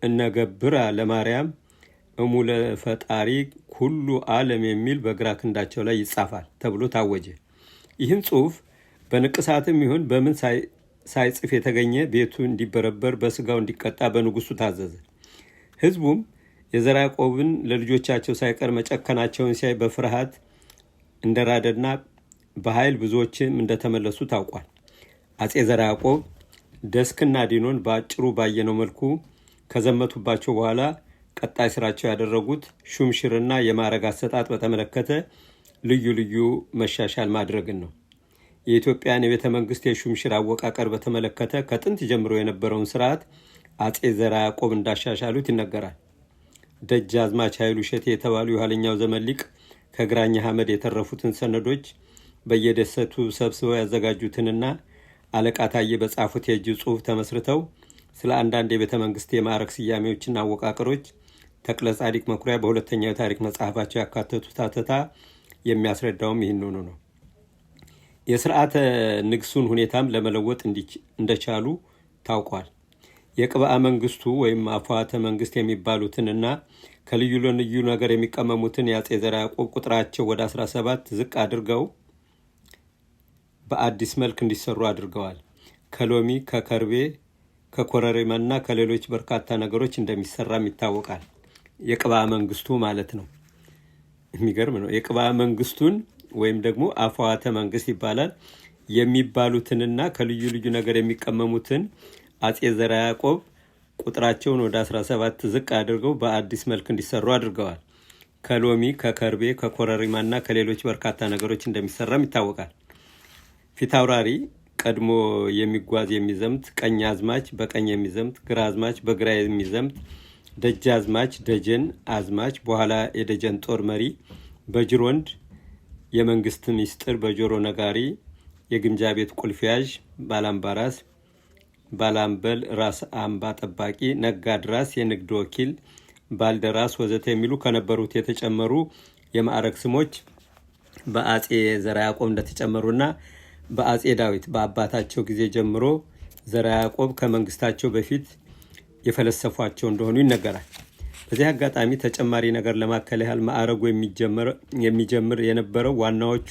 Speaker 5: እነገብራ ለማርያም እሙ ለፈጣሪ ሁሉ ዓለም የሚል በግራ ክንዳቸው ላይ ይጻፋል ተብሎ ታወጀ። ይህም ጽሑፍ በንቅሳትም ይሁን በምን ሳይጽፍ የተገኘ ቤቱ እንዲበረበር በስጋው እንዲቀጣ በንጉሱ ታዘዘ። ሕዝቡም የዘርዓ ያዕቆብን ለልጆቻቸው ሳይቀር መጨከናቸውን ሲያይ በፍርሃት እንደራደና በኃይል ብዙዎችም እንደተመለሱ ታውቋል። አጼ ዘርዓ ያዕቆብ ደስክና ዲኖን በአጭሩ ባየነው መልኩ ከዘመቱባቸው በኋላ ቀጣይ ስራቸው ያደረጉት ሹምሽርና የማዕረግ አሰጣጥ በተመለከተ ልዩ ልዩ መሻሻል ማድረግን ነው። የኢትዮጵያን የቤተ መንግስት የሹምሽር አወቃቀር በተመለከተ ከጥንት ጀምሮ የነበረውን ስርዓት አጼ ዘርዓ ያዕቆብ እንዳሻሻሉት ይነገራል። ደጃዝማች ኃይሉ እሸቴ የተባሉ የኋለኛው ዘመን ሊቅ ከግራኝ አህመድ የተረፉትን ሰነዶች በየደሰቱ ሰብስበው ያዘጋጁትንና አለቃ ታዬ በጻፉት የእጅ ጽሑፍ ተመስርተው ስለ አንዳንድ የቤተ መንግስት የማዕረግ ስያሜዎችና አወቃቀሮች ተክለ ጻዲቅ መኩሪያ በሁለተኛው ታሪክ መጽሐፋቸው ያካተቱት አተታ የሚያስረዳውም ይህንኑ ነው። የስርዓተ ንግሱን ሁኔታም ለመለወጥ እንደቻሉ ታውቋል። የቅብአ መንግስቱ ወይም አፏተ መንግስት የሚባሉትንና ከልዩ ልዩ ነገር የሚቀመሙትን የአጼ ዘርዓ ያዕቆብ ቁጥራቸው ወደ 17 ዝቅ አድርገው በአዲስ መልክ እንዲሰሩ አድርገዋል። ከሎሚ፣ ከከርቤ፣ ከኮረሪማና ከሌሎች በርካታ ነገሮች እንደሚሰራም ይታወቃል። የቅብአ መንግስቱ ማለት ነው። የሚገርም ነው። የቅብአ መንግስቱን ወይም ደግሞ አፏተ መንግስት ይባላል የሚባሉትንና ከልዩ ልዩ ነገር የሚቀመሙትን አጼ ዘርዓ ያዕቆብ ቁጥራቸውን ወደ 17 ዝቅ አድርገው በአዲስ መልክ እንዲሰሩ አድርገዋል። ከሎሚ፣ ከከርቤ፣ ከኮረሪማና ከሌሎች በርካታ ነገሮች እንደሚሰራም ይታወቃል። ፊታውራሪ ቀድሞ የሚጓዝ የሚዘምት፣ ቀኝ አዝማች በቀኝ የሚዘምት፣ ግራ አዝማች በግራ የሚዘምት፣ ደጃዝማች ደጀን አዝማች በኋላ የደጀን ጦር መሪ፣ በጅሮንድ የመንግስት ሚስጥር በጆሮ ነጋሪ፣ የግምጃ ቤት ቁልፍ ያዥ፣ ባላምባራስ፣ ባላምበል፣ ራስ አምባ ጠባቂ፣ ነጋድራስ፣ የንግድ ወኪል፣ ባልደራስ ወዘተ የሚሉ ከነበሩት የተጨመሩ የማዕረግ ስሞች በአጼ ዘርዓ ያዕቆብ እንደተጨመሩና በአጼ ዳዊት በአባታቸው ጊዜ ጀምሮ ዘርዓ ያዕቆብ ከመንግስታቸው በፊት የፈለሰፏቸው እንደሆኑ ይነገራል። በዚህ አጋጣሚ ተጨማሪ ነገር ለማከል ያህል ማዕረጉ የሚጀምር የነበረው ዋናዎቹ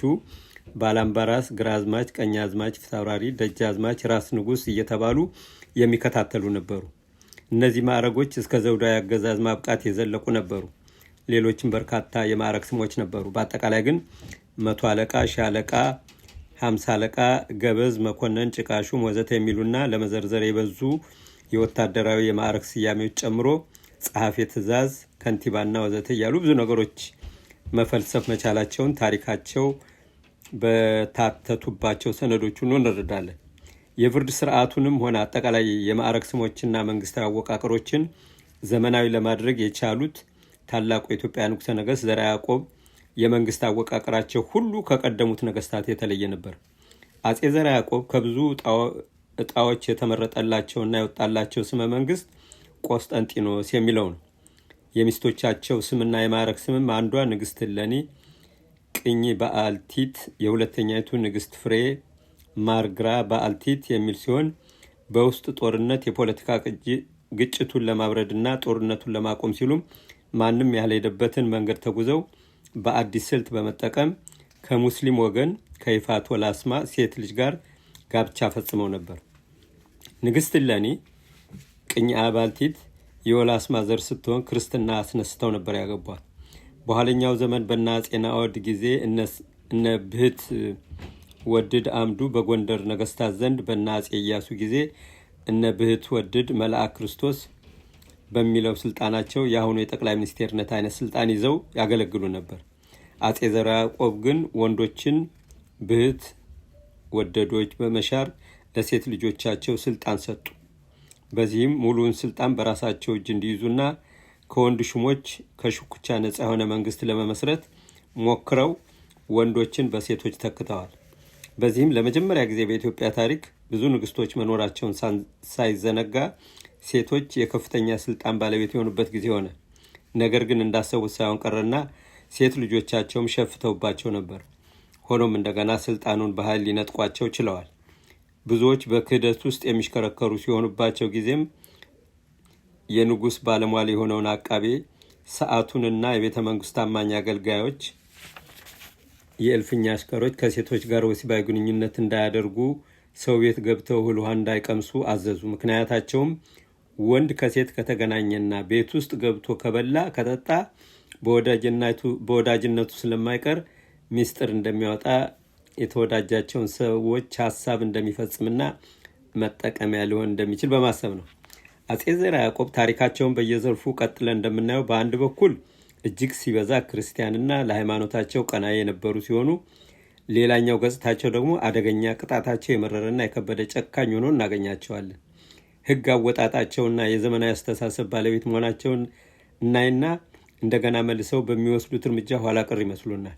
Speaker 5: ባላምባራስ፣ ግራዝማች፣ ቀኛዝማች፣ ፊታውራሪ፣ ደጃዝማች፣ ራስ ንጉስ እየተባሉ የሚከታተሉ ነበሩ። እነዚህ ማዕረጎች እስከ ዘውዳዊ አገዛዝ ማብቃት የዘለቁ ነበሩ። ሌሎችም በርካታ የማዕረግ ስሞች ነበሩ። በአጠቃላይ ግን 100 አለቃ፣ ሻለቃ፣ 50 አለቃ፣ ገበዝ፣ መኮንን፣ ጭቃሹም ወዘተ የሚሉና ለመዘርዘር የበዙ የወታደራዊ የማዕረግ ስያሜዎች ጨምሮ ጸሐፌ ትእዛዝ፣ ከንቲባና ወዘተ እያሉ ብዙ ነገሮች መፈልሰፍ መቻላቸውን ታሪካቸው በታተቱባቸው ሰነዶች ሁሉ እንረዳለን። የፍርድ ስርዓቱንም ሆነ አጠቃላይ የማዕረግ ስሞችና መንግስታዊ አወቃቀሮችን ዘመናዊ ለማድረግ የቻሉት ታላቁ የኢትዮጵያ ንጉሠ ነገሥት ዘርዓ ያዕቆብ የመንግስት አወቃቀራቸው ሁሉ ከቀደሙት ነገስታት የተለየ ነበር። አጼ ዘርዓ ያዕቆብ ከብዙ እጣዎች የተመረጠላቸውና የወጣላቸው ስመ መንግስት ቆስጠንጢኖስ የሚለው ነው። የሚስቶቻቸው ስምና የማዕረግ ስምም አንዷ ንግስት እሌኒ ቅኝ በአልቲት፣ የሁለተኛይቱ ንግስት ፍሬ ማርግራ በአልቲት የሚል ሲሆን በውስጥ ጦርነት የፖለቲካ ግጭቱን ለማብረድና ጦርነቱን ለማቆም ሲሉም ማንም ያልሄደበትን መንገድ ተጉዘው በአዲስ ስልት በመጠቀም ከሙስሊም ወገን ከይፋት ወላስማ ሴት ልጅ ጋር ጋብቻ ፈጽመው ነበር። ንግስት እሌኒ ቅኝ አባልቲት የወላስማ ዘር ስትሆን ክርስትና አስነስተው ነበር ያገቧት። በኋለኛው ዘመን በእነ አፄ ናኦድ ጊዜ እነ ብህት ወድድ አምዱ በጎንደር ነገስታት ዘንድ በእነ አፄ ኢያሱ ጊዜ እነ ብህት ወድድ መልአክ ክርስቶስ በሚለው ስልጣናቸው የአሁኑ የጠቅላይ ሚኒስቴርነት አይነት ስልጣን ይዘው ያገለግሉ ነበር። አጼ ዘርዓ ያዕቆብ ግን ወንዶችን ብህት ወደዶች በመሻር ለሴት ልጆቻቸው ስልጣን ሰጡ። በዚህም ሙሉውን ስልጣን በራሳቸው እጅ እንዲይዙና ከወንድ ሹሞች ከሽኩቻ ነፃ የሆነ መንግስት ለመመስረት ሞክረው ወንዶችን በሴቶች ተክተዋል። በዚህም ለመጀመሪያ ጊዜ በኢትዮጵያ ታሪክ ብዙ ንግስቶች መኖራቸውን ሳይዘነጋ ሴቶች የከፍተኛ ስልጣን ባለቤት የሆኑበት ጊዜ ሆነ። ነገር ግን እንዳሰቡት ሳይሆን ቀረና ሴት ልጆቻቸውም ሸፍተውባቸው ነበር። ሆኖም እንደገና ስልጣኑን በኃይል ሊነጥቋቸው ችለዋል። ብዙዎች በክህደት ውስጥ የሚሽከረከሩ ሲሆኑባቸው ጊዜም የንጉሥ ባለሟል የሆነውን አቃቤ ሰዓቱንና የቤተ መንግስት ታማኝ አገልጋዮች የእልፍኛ አሽከሮች ከሴቶች ጋር ወሲባዊ ግንኙነት እንዳያደርጉ ሰው ቤት ገብተው እህል ውሃ እንዳይቀምሱ አዘዙ። ምክንያታቸውም ወንድ ከሴት ከተገናኘና ቤት ውስጥ ገብቶ ከበላ ከጠጣ በወዳጅነቱ ስለማይቀር ሚስጥር እንደሚያወጣ የተወዳጃቸውን ሰዎች ሀሳብ እንደሚፈጽምና መጠቀሚያ ሊሆን እንደሚችል በማሰብ ነው። አጼ ዘርዓ ያዕቆብ ታሪካቸውን በየዘርፉ ቀጥለን እንደምናየው በአንድ በኩል እጅግ ሲበዛ ክርስቲያንና ለሃይማኖታቸው ቀናኢ የነበሩ ሲሆኑ፣ ሌላኛው ገጽታቸው ደግሞ አደገኛ፣ ቅጣታቸው የመረረና የከበደ ጨካኝ ሆኖ እናገኛቸዋለን። ሕግ አወጣጣቸውና የዘመናዊ አስተሳሰብ ባለቤት መሆናቸውን እናይና እንደገና መልሰው በሚወስዱት እርምጃ ኋላ ቀር ይመስሉናል።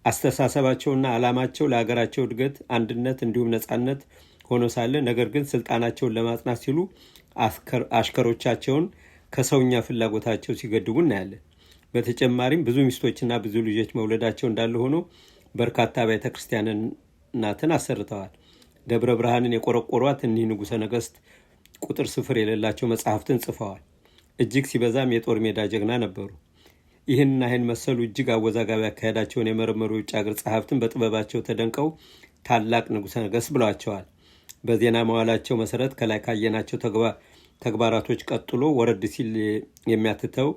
Speaker 5: አስተሳሰባቸውና ዓላማቸው ለሀገራቸው እድገት፣ አንድነት እንዲሁም ነጻነት ሆኖ ሳለ ነገር ግን ስልጣናቸውን ለማጽናት ሲሉ አሽከሮቻቸውን ከሰውኛ ፍላጎታቸው ሲገድቡ እናያለን። በተጨማሪም ብዙ ሚስቶችና ብዙ ልጆች መውለዳቸው እንዳለ ሆኖ በርካታ ቤተ ክርስቲያናትን አሰርተዋል። ደብረ ብርሃንን የቆረቆሯት እኒህ ንጉሠ ነገሥት ቁጥር ስፍር የሌላቸው መጽሐፍትን ጽፈዋል። እጅግ ሲበዛም የጦር ሜዳ ጀግና ነበሩ። ይህንና ይህን መሰሉ እጅግ አወዛጋቢ አካሄዳቸውን የመረመሩ የውጭ ሀገር ጸሐፍትን በጥበባቸው ተደንቀው ታላቅ ንጉሠ ነገሥት ብለዋቸዋል። በዜና መዋላቸው መሰረት ከላይ ካየናቸው ተግባራቶች ቀጥሎ ወረድ ሲል የሚያትተው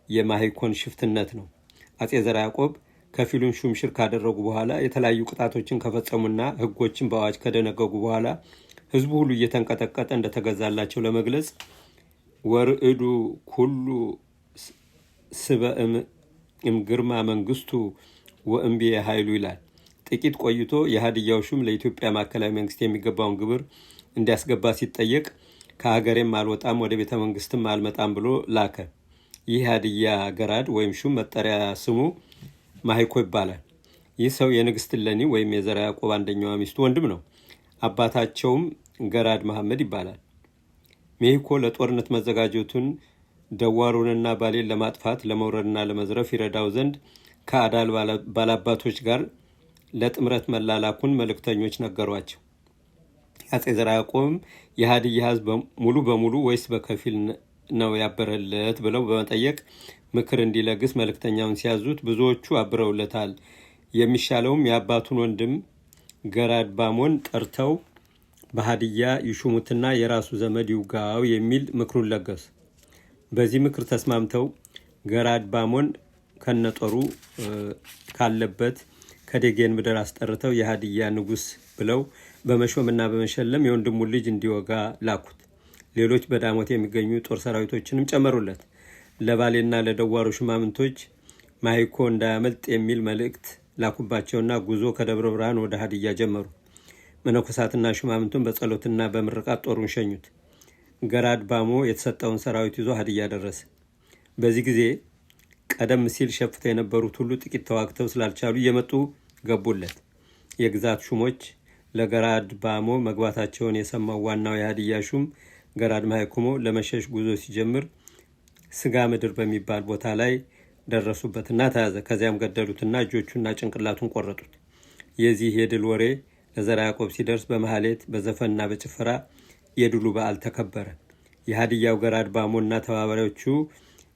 Speaker 5: የማሂኮን ሽፍትነት ነው። አጼ ዘርዓ ያዕቆብ ከፊሉን ሹምሽር ካደረጉ በኋላ የተለያዩ ቅጣቶችን ከፈጸሙና ሕጎችን በአዋጅ ከደነገጉ በኋላ ህዝቡ ሁሉ እየተንቀጠቀጠ እንደተገዛላቸው ለመግለጽ ወርዕዱ ኩሉ ስበእም ግርማ መንግስቱ ወእምቢ ኃይሉ ይላል። ጥቂት ቆይቶ የሀዲያው ሹም ለኢትዮጵያ ማዕከላዊ መንግስት የሚገባውን ግብር እንዲያስገባ ሲጠየቅ ከሀገሬም አልወጣም ወደ ቤተ መንግስትም አልመጣም ብሎ ላከ። ይህ ሀዲያ ገራድ ወይም ሹም መጠሪያ ስሙ ማሂኮ ይባላል። ይህ ሰው የንግስት እሌኒ ወይም የዘርዓ ያዕቆብ አንደኛዋ ሚስቱ ወንድም ነው። አባታቸውም ገራድ መሐመድ ይባላል። ማሂኮ ለጦርነት መዘጋጀቱን ደዋሩንና ባሌን ለማጥፋት ለመውረድና ለመዝረፍ ይረዳው ዘንድ ከአዳል ባላባቶች ጋር ለጥምረት መላላኩን መልእክተኞች ነገሯቸው። አጼ ዘርዓ ያዕቆብም የሀዲያ ህዝብ ሙሉ በሙሉ ወይስ በከፊል ነው ያበረለት ብለው በመጠየቅ ምክር እንዲለግስ መልእክተኛውን ሲያዙት ብዙዎቹ አብረውለታል። የሚሻለውም የአባቱን ወንድም ገራድ ባሞን ጠርተው በሀዲያ ይሹሙትና የራሱ ዘመድ ይውጋው የሚል ምክሩን ለገሱ። በዚህ ምክር ተስማምተው ገራድ ባሞን ከነጦሩ ካለበት ከደጌን ምድር አስጠርተው የሀዲያ ንጉስ ብለው በመሾምና በመሸለም የወንድሙን ልጅ እንዲወጋ ላኩት። ሌሎች በዳሞት የሚገኙ ጦር ሰራዊቶችንም ጨመሩለት። ለባሌና ለደዋሮ ሽማምንቶች ማይኮ እንዳያመልጥ የሚል መልእክት ላኩባቸውና ጉዞ ከደብረ ብርሃን ወደ ሀዲያ ጀመሩ። መነኮሳትና ሽማምንቱን በጸሎትና በምርቃት ጦሩን ሸኙት። ገራድ ባሞ የተሰጠውን ሰራዊት ይዞ ሀዲያ ደረሰ። በዚህ ጊዜ ቀደም ሲል ሸፍተው የነበሩት ሁሉ ጥቂት ተዋግተው ስላልቻሉ እየመጡ ገቡለት። የግዛት ሹሞች ለገራድ ባሞ መግባታቸውን የሰማው ዋናው የሀዲያ ሹም ገራድ ማይኮሞ ለመሸሽ ጉዞ ሲጀምር ስጋ ምድር በሚባል ቦታ ላይ ደረሱበትና ተያዘ። ከዚያም ገደሉትና እጆቹና ጭንቅላቱን ቆረጡት። የዚህ የድል ወሬ ለዘርዓ ያዕቆብ ሲደርስ በመሐሌት በዘፈንና በጭፈራ የድሉ በዓል ተከበረ። የሀዲያው ገራድ ባሞና ተባባሪዎቹ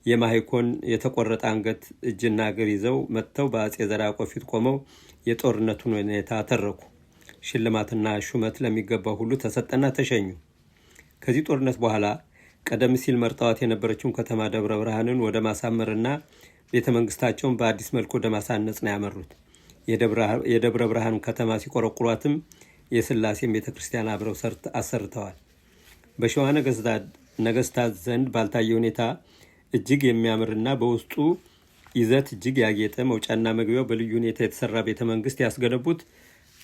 Speaker 5: የማይኮን የተቆረጠ አንገት እጅና እግር ይዘው መጥተው በአጼ ዘርዓ ያዕቆብ ፊት ቆመው የጦርነቱን ሁኔታ ተረኩ። ሽልማትና ሹመት ለሚገባው ሁሉ ተሰጠና ተሸኙ። ከዚህ ጦርነት በኋላ ቀደም ሲል መርጠዋት የነበረችውን ከተማ ደብረ ብርሃንን ወደ ማሳመርና ቤተ መንግስታቸውን በአዲስ መልኩ ወደ ማሳነጽ ነው ያመሩት። የደብረ ብርሃን ከተማ ሲቆረቁሯትም የስላሴን ቤተ ክርስቲያን አብረው አሰርተዋል። በሸዋ ነገስታት ዘንድ ባልታየ ሁኔታ እጅግ የሚያምርና በውስጡ ይዘት እጅግ ያጌጠ መውጫና መግቢያው በልዩ ሁኔታ የተሰራ ቤተ መንግስት ያስገነቡት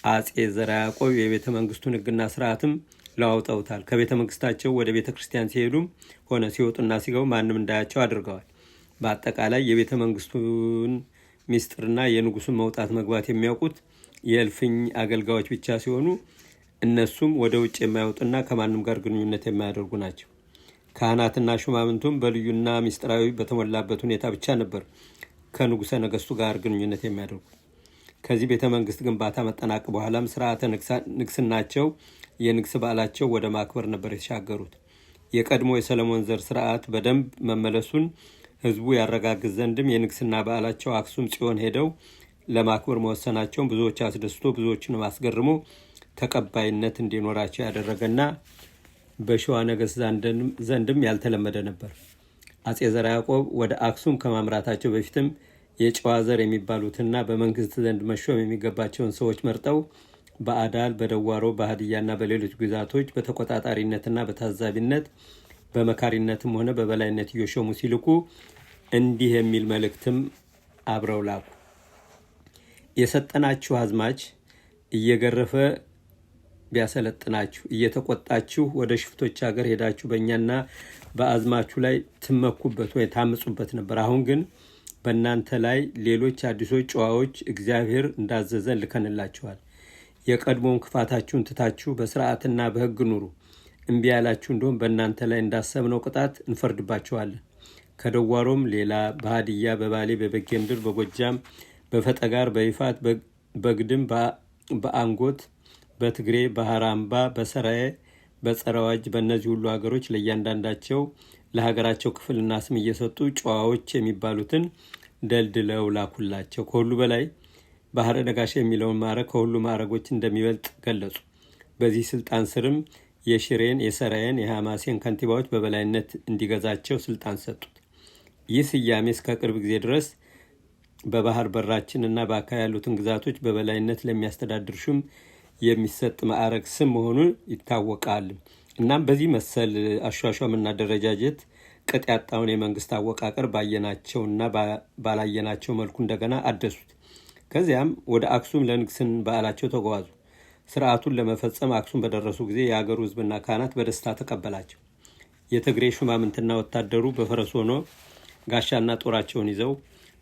Speaker 5: አጼ ዘርዓ ያዕቆብ የቤተ መንግስቱን ሕግና ስርዓትም ለዋውጠውታል። ከቤተ መንግስታቸው ወደ ቤተ ክርስቲያን ሲሄዱም ሆነ ሲወጡና ሲገቡ ማንም እንዳያቸው አድርገዋል። በአጠቃላይ የቤተ መንግስቱን ሚስጥርና የንጉሱን መውጣት መግባት የሚያውቁት የእልፍኝ አገልጋዮች ብቻ ሲሆኑ እነሱም ወደ ውጭ የማይወጡና ከማንም ጋር ግንኙነት የማያደርጉ ናቸው። ካህናትና ሹማምንቱም በልዩና ሚስጥራዊ በተሞላበት ሁኔታ ብቻ ነበር ከንጉሰ ነገስቱ ጋር ግንኙነት የሚያደርጉት። ከዚህ ቤተ መንግስት ግንባታ መጠናቀቅ በኋላም ስርዓተ ንግስናቸው የንግስ በዓላቸው ወደ ማክበር ነበር የተሻገሩት። የቀድሞ የሰለሞን ዘር ስርዓት በደንብ መመለሱን ህዝቡ ያረጋግጥ ዘንድም የንግስና በዓላቸው አክሱም ጽዮን ሄደው ለማክበር መወሰናቸውን ብዙዎች አስደስቶ ብዙዎችን አስገርሞ ተቀባይነት እንዲኖራቸው ያደረገና በሸዋ ነገስት ዘንድም ያልተለመደ ነበር። አጼ ዘርዓ ያዕቆብ ወደ አክሱም ከማምራታቸው በፊትም የጨዋ ዘር የሚባሉትና በመንግስት ዘንድ መሾም የሚገባቸውን ሰዎች መርጠው በአዳል፣ በደዋሮ፣ በሀዲያና በሌሎች ግዛቶች በተቆጣጣሪነትና በታዛቢነት በመካሪነትም ሆነ በበላይነት እየሾሙ ሲልኩ እንዲህ የሚል መልእክትም አብረው ላኩ። የሰጠናችሁ አዝማች እየገረፈ ቢያሰለጥናችሁ እየተቆጣችሁ ወደ ሽፍቶች ሀገር ሄዳችሁ በእኛና በአዝማችሁ ላይ ትመኩበት ወይ ታምጹበት ነበር። አሁን ግን በእናንተ ላይ ሌሎች አዲሶች ጨዋዎች እግዚአብሔር እንዳዘዘን ልከንላችኋል። የቀድሞውን ክፋታችሁን ትታችሁ በስርዓትና በሕግ ኑሩ። እምቢ ያላችሁ እንደሆን በእናንተ ላይ እንዳሰብነው ቅጣት እንፈርድባችኋለን። ከደዋሮም ሌላ በሀዲያ፣ በባሌ፣ በበጌምድር፣ በጎጃም፣ በፈጠጋር፣ በይፋት፣ በግድም፣ በአንጎት፣ በትግሬ፣ በሐራምባ፣ በሰራዬ፣ በጸረዋጅ በእነዚህ ሁሉ ሀገሮች ለእያንዳንዳቸው ለሀገራቸው ክፍልና ስም እየሰጡ ጨዋዎች የሚባሉትን ደልድለው ላኩላቸው። ከሁሉ በላይ ባህረ ነጋሽ የሚለውን ማዕረግ ከሁሉ ማዕረጎች እንደሚበልጥ ገለጹ። በዚህ ስልጣን ስርም የሽሬን፣ የሰራዬን፣ የሐማሴን ከንቲባዎች በበላይነት እንዲገዛቸው ስልጣን ሰጡት። ይህ ስያሜ እስከ ቅርብ ጊዜ ድረስ በባህር በራችን እና በአካባቢ ያሉትን ግዛቶች በበላይነት ለሚያስተዳድር ሹም የሚሰጥ ማዕረግ ስም መሆኑን ይታወቃል። እናም በዚህ መሰል አሿሿምና አደረጃጀት ቅጥ ያጣውን የመንግስት አወቃቀር ባየናቸውና ባላየናቸው መልኩ እንደገና አደሱት። ከዚያም ወደ አክሱም ለንግስን በዓላቸው ተጓዙ። ስርዓቱን ለመፈጸም አክሱም በደረሱ ጊዜ የአገሩ ህዝብና ካህናት በደስታ ተቀበላቸው። የትግሬ ሹማምንትና ወታደሩ በፈረስ ሆኖ ጋሻና ጦራቸውን ይዘው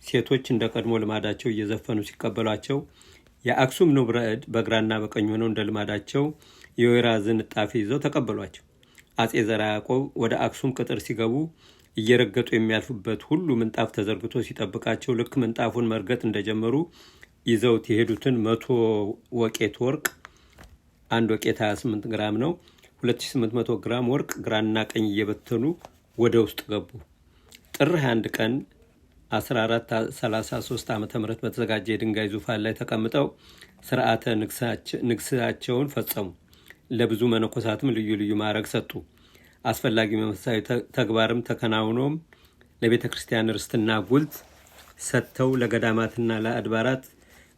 Speaker 5: ሴቶች እንደ ቀድሞ ልማዳቸው እየዘፈኑ ሲቀበሏቸው፣ የአክሱም ንቡረ እድ በግራና በቀኝ ሆነው እንደ ልማዳቸው የወይራ ዝንጣፊ ይዘው ተቀበሏቸው። አጼ ዘርዓ ያዕቆብ ወደ አክሱም ቅጥር ሲገቡ እየረገጡ የሚያልፉበት ሁሉ ምንጣፍ ተዘርግቶ ሲጠብቃቸው ልክ ምንጣፉን መርገጥ እንደጀመሩ ይዘውት የሄዱትን 100 ወቄት ወርቅ፣ አንድ ወቄት 28 ግራም ነው፣ 2800 ግራም ወርቅ ግራና ቀኝ እየበተኑ ወደ ውስጥ ገቡ። ጥር 21 ቀን 1433 ዓ.ም በተዘጋጀ የድንጋይ ዙፋን ላይ ተቀምጠው ስርዓተ ንግሳቸውን ፈጸሙ። ለብዙ መነኮሳትም ልዩ ልዩ ማዕረግ ሰጡ። አስፈላጊ መንፈሳዊ ተግባርም ተከናውኖም ለቤተ ክርስቲያን ርስትና ጉልት ሰጥተው ለገዳማትና ለአድባራት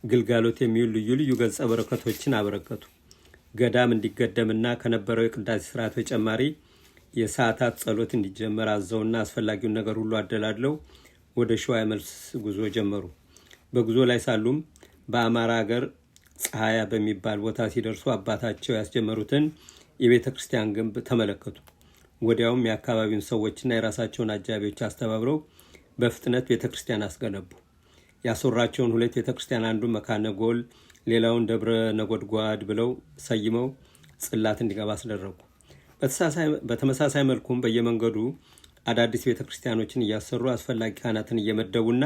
Speaker 5: ግልጋሎት የሚውል ልዩ ልዩ ገጸ በረከቶችን አበረከቱ። ገዳም እንዲገደምና ከነበረው የቅዳሴ ስርዓት በተጨማሪ የሰዓታት ጸሎት እንዲጀመር አዘውና አስፈላጊውን ነገር ሁሉ አደላድለው ወደ ሸዋ የመልስ ጉዞ ጀመሩ። በጉዞ ላይ ሳሉም በአማራ ሀገር ፀሐያ በሚባል ቦታ ሲደርሱ አባታቸው ያስጀመሩትን የቤተ ክርስቲያን ግንብ ተመለከቱ። ወዲያውም የአካባቢውን ሰዎችና የራሳቸውን አጃቢዎች አስተባብረው በፍጥነት ቤተ ክርስቲያን አስገነቡ። ያሰራቸውን 2 ቤተ ክርስቲያን አንዱ መካነ ጎል ሌላውን ደብረ ነጎድጓድ ብለው ሰይመው ጽላት እንዲገባ አስደረጉ። በተመሳሳይ መልኩም በየመንገዱ አዳዲስ ቤተ ክርስቲያኖችን እያሰሩ አስፈላጊ ካህናትን እየመደቡና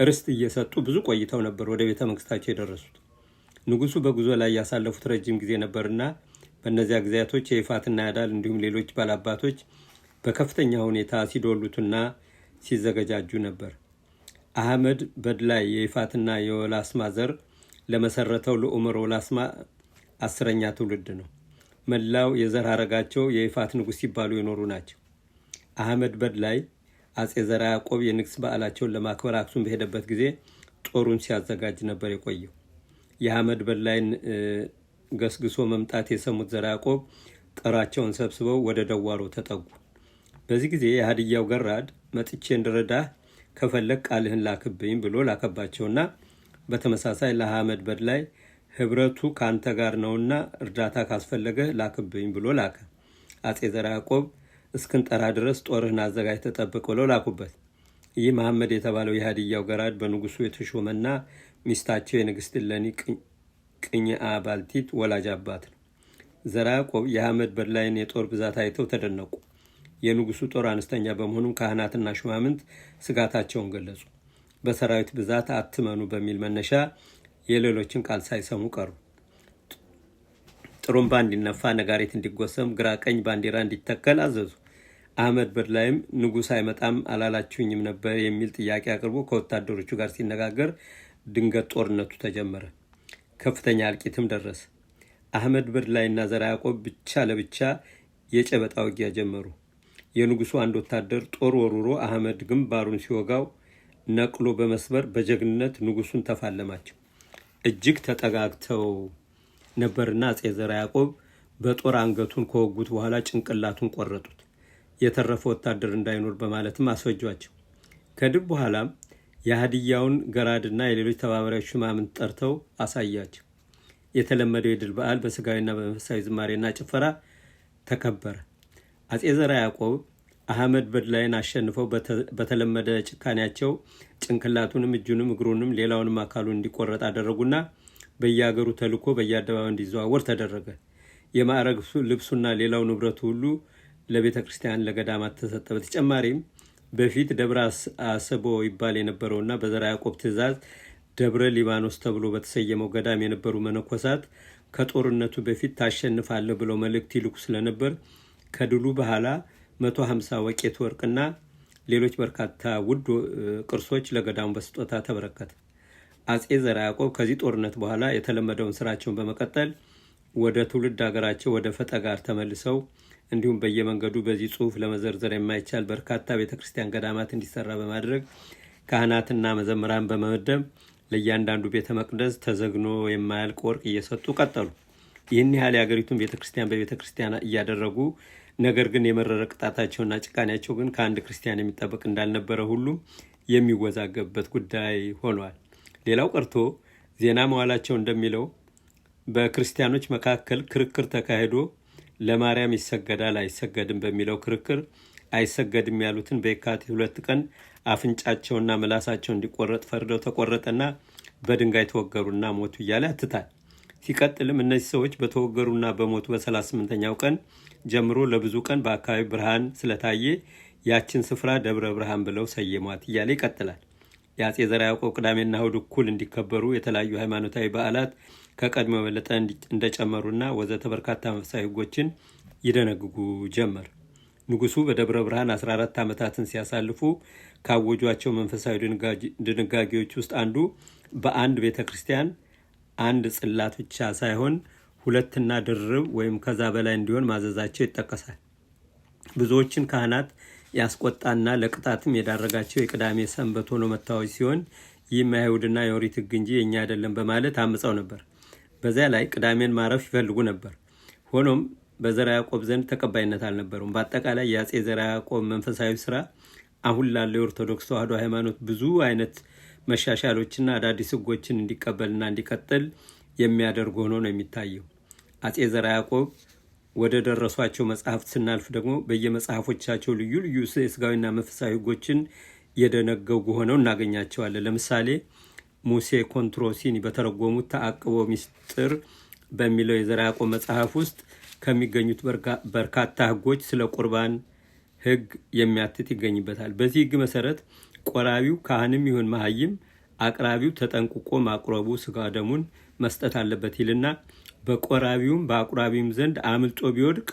Speaker 5: ርስት እየሰጡ ብዙ ቆይተው ነበር ወደ ቤተ መንግስታቸው የደረሱት። ንጉሱ በጉዞ ላይ ያሳለፉት ረጅም ጊዜ ነበርና በእነዚያ ጊዜያቶች የይፋትና ያዳል እንዲሁም ሌሎች ባላባቶች በከፍተኛ ሁኔታ ሲዶሉትና ሲዘገጃጁ ነበር። አህመድ በድላይ የይፋትና የወላስማ ዘር ለመሰረተው ለኡመር ወላስማ 10ኛ ትውልድ ነው። መላው የዘር ሐረጋቸው የይፋት ንጉስ ሲባሉ የኖሩ ናቸው። አህመድ በድላይ አጼ ዘርዓ ያዕቆብ የንግስ በዓላቸውን ለማክበር አክሱም በሄደበት ጊዜ ጦሩን ሲያዘጋጅ ነበር የቆየው። የአህመድ በድላይን ገስግሶ መምጣት የሰሙት ዘርዓ ያዕቆብ ጦራቸውን ሰብስበው ወደ ደዋሮ ተጠጉ። በዚህ ጊዜ የሀዲያው ገራድ መጥቼ እንድረዳህ ከፈለግ ቃልህን ላክብኝ ብሎ ላከባቸውና በተመሳሳይ ለአህመድ በድላይ ህብረቱ ካንተ ጋር ነውና እርዳታ ካስፈለገ ላክብኝ ብሎ ላከ። አጼ ዘርዓ ያዕቆብ እስክንጠራ ድረስ ጦርህን አዘጋጅተህ ተጠብቅ ብለው ላኩበት። ይህ መሐመድ የተባለው የሀዲያው ገራድ በንጉሱ የተሾመና ሚስታቸው የንግስት እሌኒ ቅኝአ ባልቲት ወላጅ አባት ነው። ዘርዓ ያዕቆብ የአህመድ በድላይን የጦር ብዛት አይተው ተደነቁ። የንጉሱ ጦር አነስተኛ በመሆኑም ካህናትና ሹማምንት ስጋታቸውን ገለጹ። በሰራዊት ብዛት አትመኑ በሚል መነሻ የሌሎችን ቃል ሳይሰሙ ቀሩ። ጥሩምባ እንዲነፋ፣ ነጋሪት እንዲጎሰም፣ ግራ ቀኝ ባንዲራ እንዲተከል አዘዙ። አህመድ በድላይም ንጉስ አይመጣም አላላችሁኝም ነበር የሚል ጥያቄ አቅርቦ ከወታደሮቹ ጋር ሲነጋገር ድንገት ጦርነቱ ተጀመረ። ከፍተኛ እልቂትም ደረሰ። አህመድ በድላይና ዘርዓ ያዕቆብ ብቻ ለብቻ የጨበጣ ውጊያ ጀመሩ። የንጉሱ አንድ ወታደር ጦር ወርውሮ አህመድ ግንባሩን ሲወጋው ነቅሎ በመስበር በጀግንነት ንጉሱን ተፋለማቸው። እጅግ ተጠጋግተው ነበርና አጼ ዘርዓ ያዕቆብ በጦር አንገቱን ከወጉት በኋላ ጭንቅላቱን ቆረጡት። የተረፈ ወታደር እንዳይኖር በማለትም አስፈጇቸው። ከድል በኋላም የሀዲያውን ገራድና የሌሎች ተባባሪዎች ሹማምንት ጠርተው አሳያቸው። የተለመደው የድል በዓል በስጋዊና በመንፈሳዊ ዝማሬና ጭፈራ ተከበረ። አጼ ዘርዓ ያዕቆብ አህመድ በድላይን አሸንፈው በተለመደ ጭካኔያቸው ጭንቅላቱንም እጁንም እግሩንም ሌላውንም አካሉን እንዲቆረጥ አደረጉና በየሀገሩ ተልኮ በየአደባባዩ እንዲዘዋወር ተደረገ። የማዕረግ ልብሱና ሌላው ንብረቱ ሁሉ ለቤተ ክርስቲያን ለገዳማት ተሰጠ። በተጨማሪም በፊት ደብረ አሰቦ ይባል የነበረውና በዘርዓ ያዕቆብ ትእዛዝ ደብረ ሊባኖስ ተብሎ በተሰየመው ገዳም የነበሩ መነኮሳት ከጦርነቱ በፊት ታሸንፋለህ ብለው መልእክት ይልኩ ስለነበር ከድሉ በኋላ 150 ወቄት ወርቅና ሌሎች በርካታ ውድ ቅርሶች ለገዳሙ በስጦታ ተበረከተ። አጼ ዘርዓ ያዕቆብ ከዚህ ጦርነት በኋላ የተለመደውን ስራቸውን በመቀጠል ወደ ትውልድ ሀገራቸው ወደ ፈጠጋር ተመልሰው እንዲሁም በየመንገዱ በዚህ ጽሑፍ ለመዘርዘር የማይቻል በርካታ ቤተክርስቲያን ገዳማት እንዲሰራ በማድረግ ካህናትና መዘምራን በመመደብ ለእያንዳንዱ ቤተ መቅደስ ተዘግኖ የማያልቅ ወርቅ እየሰጡ ቀጠሉ። ይህን ያህል የሀገሪቱን ቤተክርስቲያን በቤተክርስቲያን እያደረጉ ነገር ግን የመረረ ቅጣታቸውና ጭካኔያቸው ግን ከአንድ ክርስቲያን የሚጠበቅ እንዳልነበረ ሁሉም የሚወዛገብበት ጉዳይ ሆኗል። ሌላው ቀርቶ ዜና መዋላቸው እንደሚለው በክርስቲያኖች መካከል ክርክር ተካሂዶ ለማርያም ይሰገዳል አይሰገድም በሚለው ክርክር አይሰገድም ያሉትን በየካቲት 2 ቀን አፍንጫቸውና ምላሳቸው እንዲቆረጥ ፈርደው ተቆረጠና በድንጋይ ተወገሩና ሞቱ እያለ ያትታል። ሲቀጥልም እነዚህ ሰዎች በተወገሩና በሞቱ በ38ኛው ቀን ጀምሮ ለብዙ ቀን በአካባቢ ብርሃን ስለታየ ያችን ስፍራ ደብረ ብርሃን ብለው ሰየሟት እያለ ይቀጥላል። የአጼ ዘርዓ ያዕቆብ ቅዳሜና እሁድ እኩል እንዲከበሩ የተለያዩ ሃይማኖታዊ በዓላት ከቀድሞ የበለጠ እንደጨመሩና ወዘተ በርካታ መንፈሳዊ ሕጎችን ይደነግጉ ጀመር። ንጉሱ በደብረ ብርሃን 14 ዓመታትን ሲያሳልፉ ካወጇቸው መንፈሳዊ ድንጋጌዎች ውስጥ አንዱ በአንድ ቤተክርስቲያን አንድ ጽላት ብቻ ሳይሆን ሁለትና ድርብ ወይም ከዛ በላይ እንዲሆን ማዘዛቸው ይጠቀሳል። ብዙዎችን ካህናት ያስቆጣና ለቅጣትም የዳረጋቸው የቅዳሜ ሰንበት ሆኖ መታወጅ ሲሆን ይህም የአይሁድና የኦሪት ሕግ እንጂ የእኛ አይደለም በማለት አምፀው ነበር። በዚያ ላይ ቅዳሜን ማረፍ ይፈልጉ ነበር። ሆኖም በዘርዓ ያዕቆብ ዘንድ ተቀባይነት አልነበሩም። በአጠቃላይ የአጼ ዘርዓ ያዕቆብ መንፈሳዊ ስራ አሁን ላለው የኦርቶዶክስ ተዋሕዶ ሃይማኖት ብዙ አይነት መሻሻሎችና አዳዲስ ሕጎችን እንዲቀበልና እንዲቀጥል የሚያደርግ ሆኖ ነው የሚታየው። አጼ ዘርዓ ያዕቆብ ወደ ደረሷቸው መጽሐፍት ስናልፍ ደግሞ በየመጽሐፎቻቸው ልዩ ልዩ የስጋዊና መንፈሳዊ ሕጎችን የደነገጉ ሆነው እናገኛቸዋለን። ለምሳሌ ሙሴ ኮንትሮሲኒ በተረጎሙት ተአቅቦ ሚስጥር በሚለው የዘርዓ ያዕቆብ መጽሐፍ ውስጥ ከሚገኙት በርካታ ሕጎች ስለ ቁርባን ሕግ የሚያትት ይገኝበታል። በዚህ ሕግ መሰረት ቆራቢው ካህንም ይሁን መሀይም አቅራቢው ተጠንቅቆ ማቁረቡ ስጋ ደሙን መስጠት አለበት ይልና በቆራቢውም በአቁራቢውም ዘንድ አምልጦ ቢወድቅ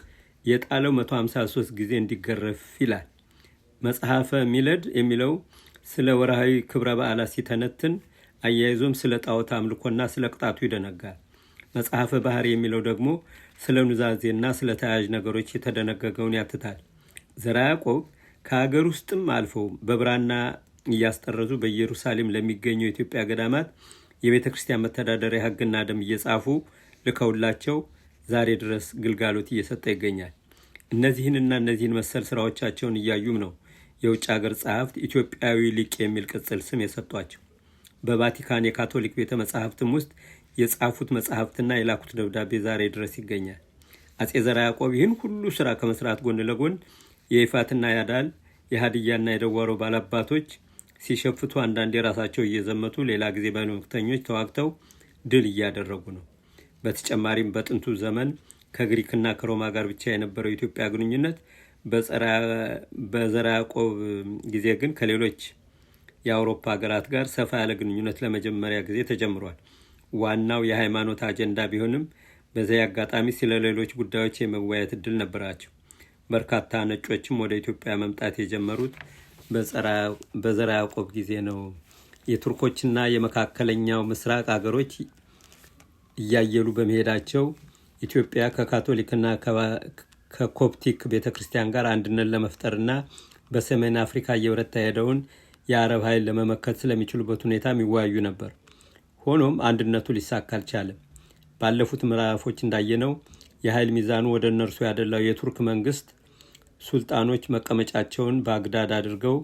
Speaker 5: የጣለው 153 ጊዜ እንዲገረፍ ይላል። መጽሐፈ ሚለድ የሚለው ስለ ወርሃዊ ክብረ በዓላት ሲተነትን አያይዞም ስለ ጣዖት አምልኮና ስለ ቅጣቱ ይደነጋል። መጽሐፈ ባህር የሚለው ደግሞ ስለ ኑዛዜና ስለ ተያያዥ ነገሮች የተደነገገውን ያትታል። ዘርዓ ያዕቆብ ከሀገር ውስጥም አልፈው በብራና እያስጠረዙ በኢየሩሳሌም ለሚገኙ የኢትዮጵያ ገዳማት የቤተ ክርስቲያን መተዳደሪያ ሕግና ደንብ እየጻፉ ልከውላቸው ዛሬ ድረስ ግልጋሎት እየሰጠ ይገኛል። እነዚህንና እነዚህን መሰል ስራዎቻቸውን እያዩም ነው የውጭ ሀገር ጸሐፍት ኢትዮጵያዊ ሊቅ የሚል ቅጽል ስም የሰጧቸው። በቫቲካን የካቶሊክ ቤተ መጻሕፍትም ውስጥ የጻፉት መጽሐፍትና የላኩት ደብዳቤ ዛሬ ድረስ ይገኛል። አጼ ዘርዓ ያዕቆብ ይህን ሁሉ ስራ ከመስራት ጎን ለጎን የይፋትና ያዳል የሀዲያና የደዋሮ ባላባቶች ሲሸፍቱ አንዳንድ የራሳቸው እየዘመቱ ሌላ ጊዜ በመልእክተኞች ተዋግተው ድል እያደረጉ ነው። በተጨማሪም በጥንቱ ዘመን ከግሪክና ከሮማ ጋር ብቻ የነበረው የኢትዮጵያ ግንኙነት በዘርዓ ያዕቆብ ጊዜ ግን ከሌሎች የአውሮፓ ሀገራት ጋር ሰፋ ያለ ግንኙነት ለመጀመሪያ ጊዜ ተጀምሯል። ዋናው የሃይማኖት አጀንዳ ቢሆንም በዚያ አጋጣሚ ስለ ሌሎች ጉዳዮች የመወያየት እድል ነበራቸው። በርካታ ነጮችም ወደ ኢትዮጵያ መምጣት የጀመሩት በዘርዓ ያዕቆብ ጊዜ ነው። የቱርኮችና የመካከለኛው ምስራቅ አገሮች እያየሉ በመሄዳቸው ኢትዮጵያ ከካቶሊክና ከኮፕቲክ ቤተክርስቲያን ጋር አንድነት ለመፍጠርና በሰሜን አፍሪካ እየበረታ ሄደውን የአረብ ኃይል ለመመከት ስለሚችሉበት ሁኔታ የሚወያዩ ነበር። ሆኖም አንድነቱ ሊሳካ አልቻለም። ባለፉት ምዕራፎች እንዳየነው የኃይል ሚዛኑ ወደ እነርሱ ያደላው የቱርክ መንግስት ሱልጣኖች መቀመጫቸውን ባግዳድ አድርገው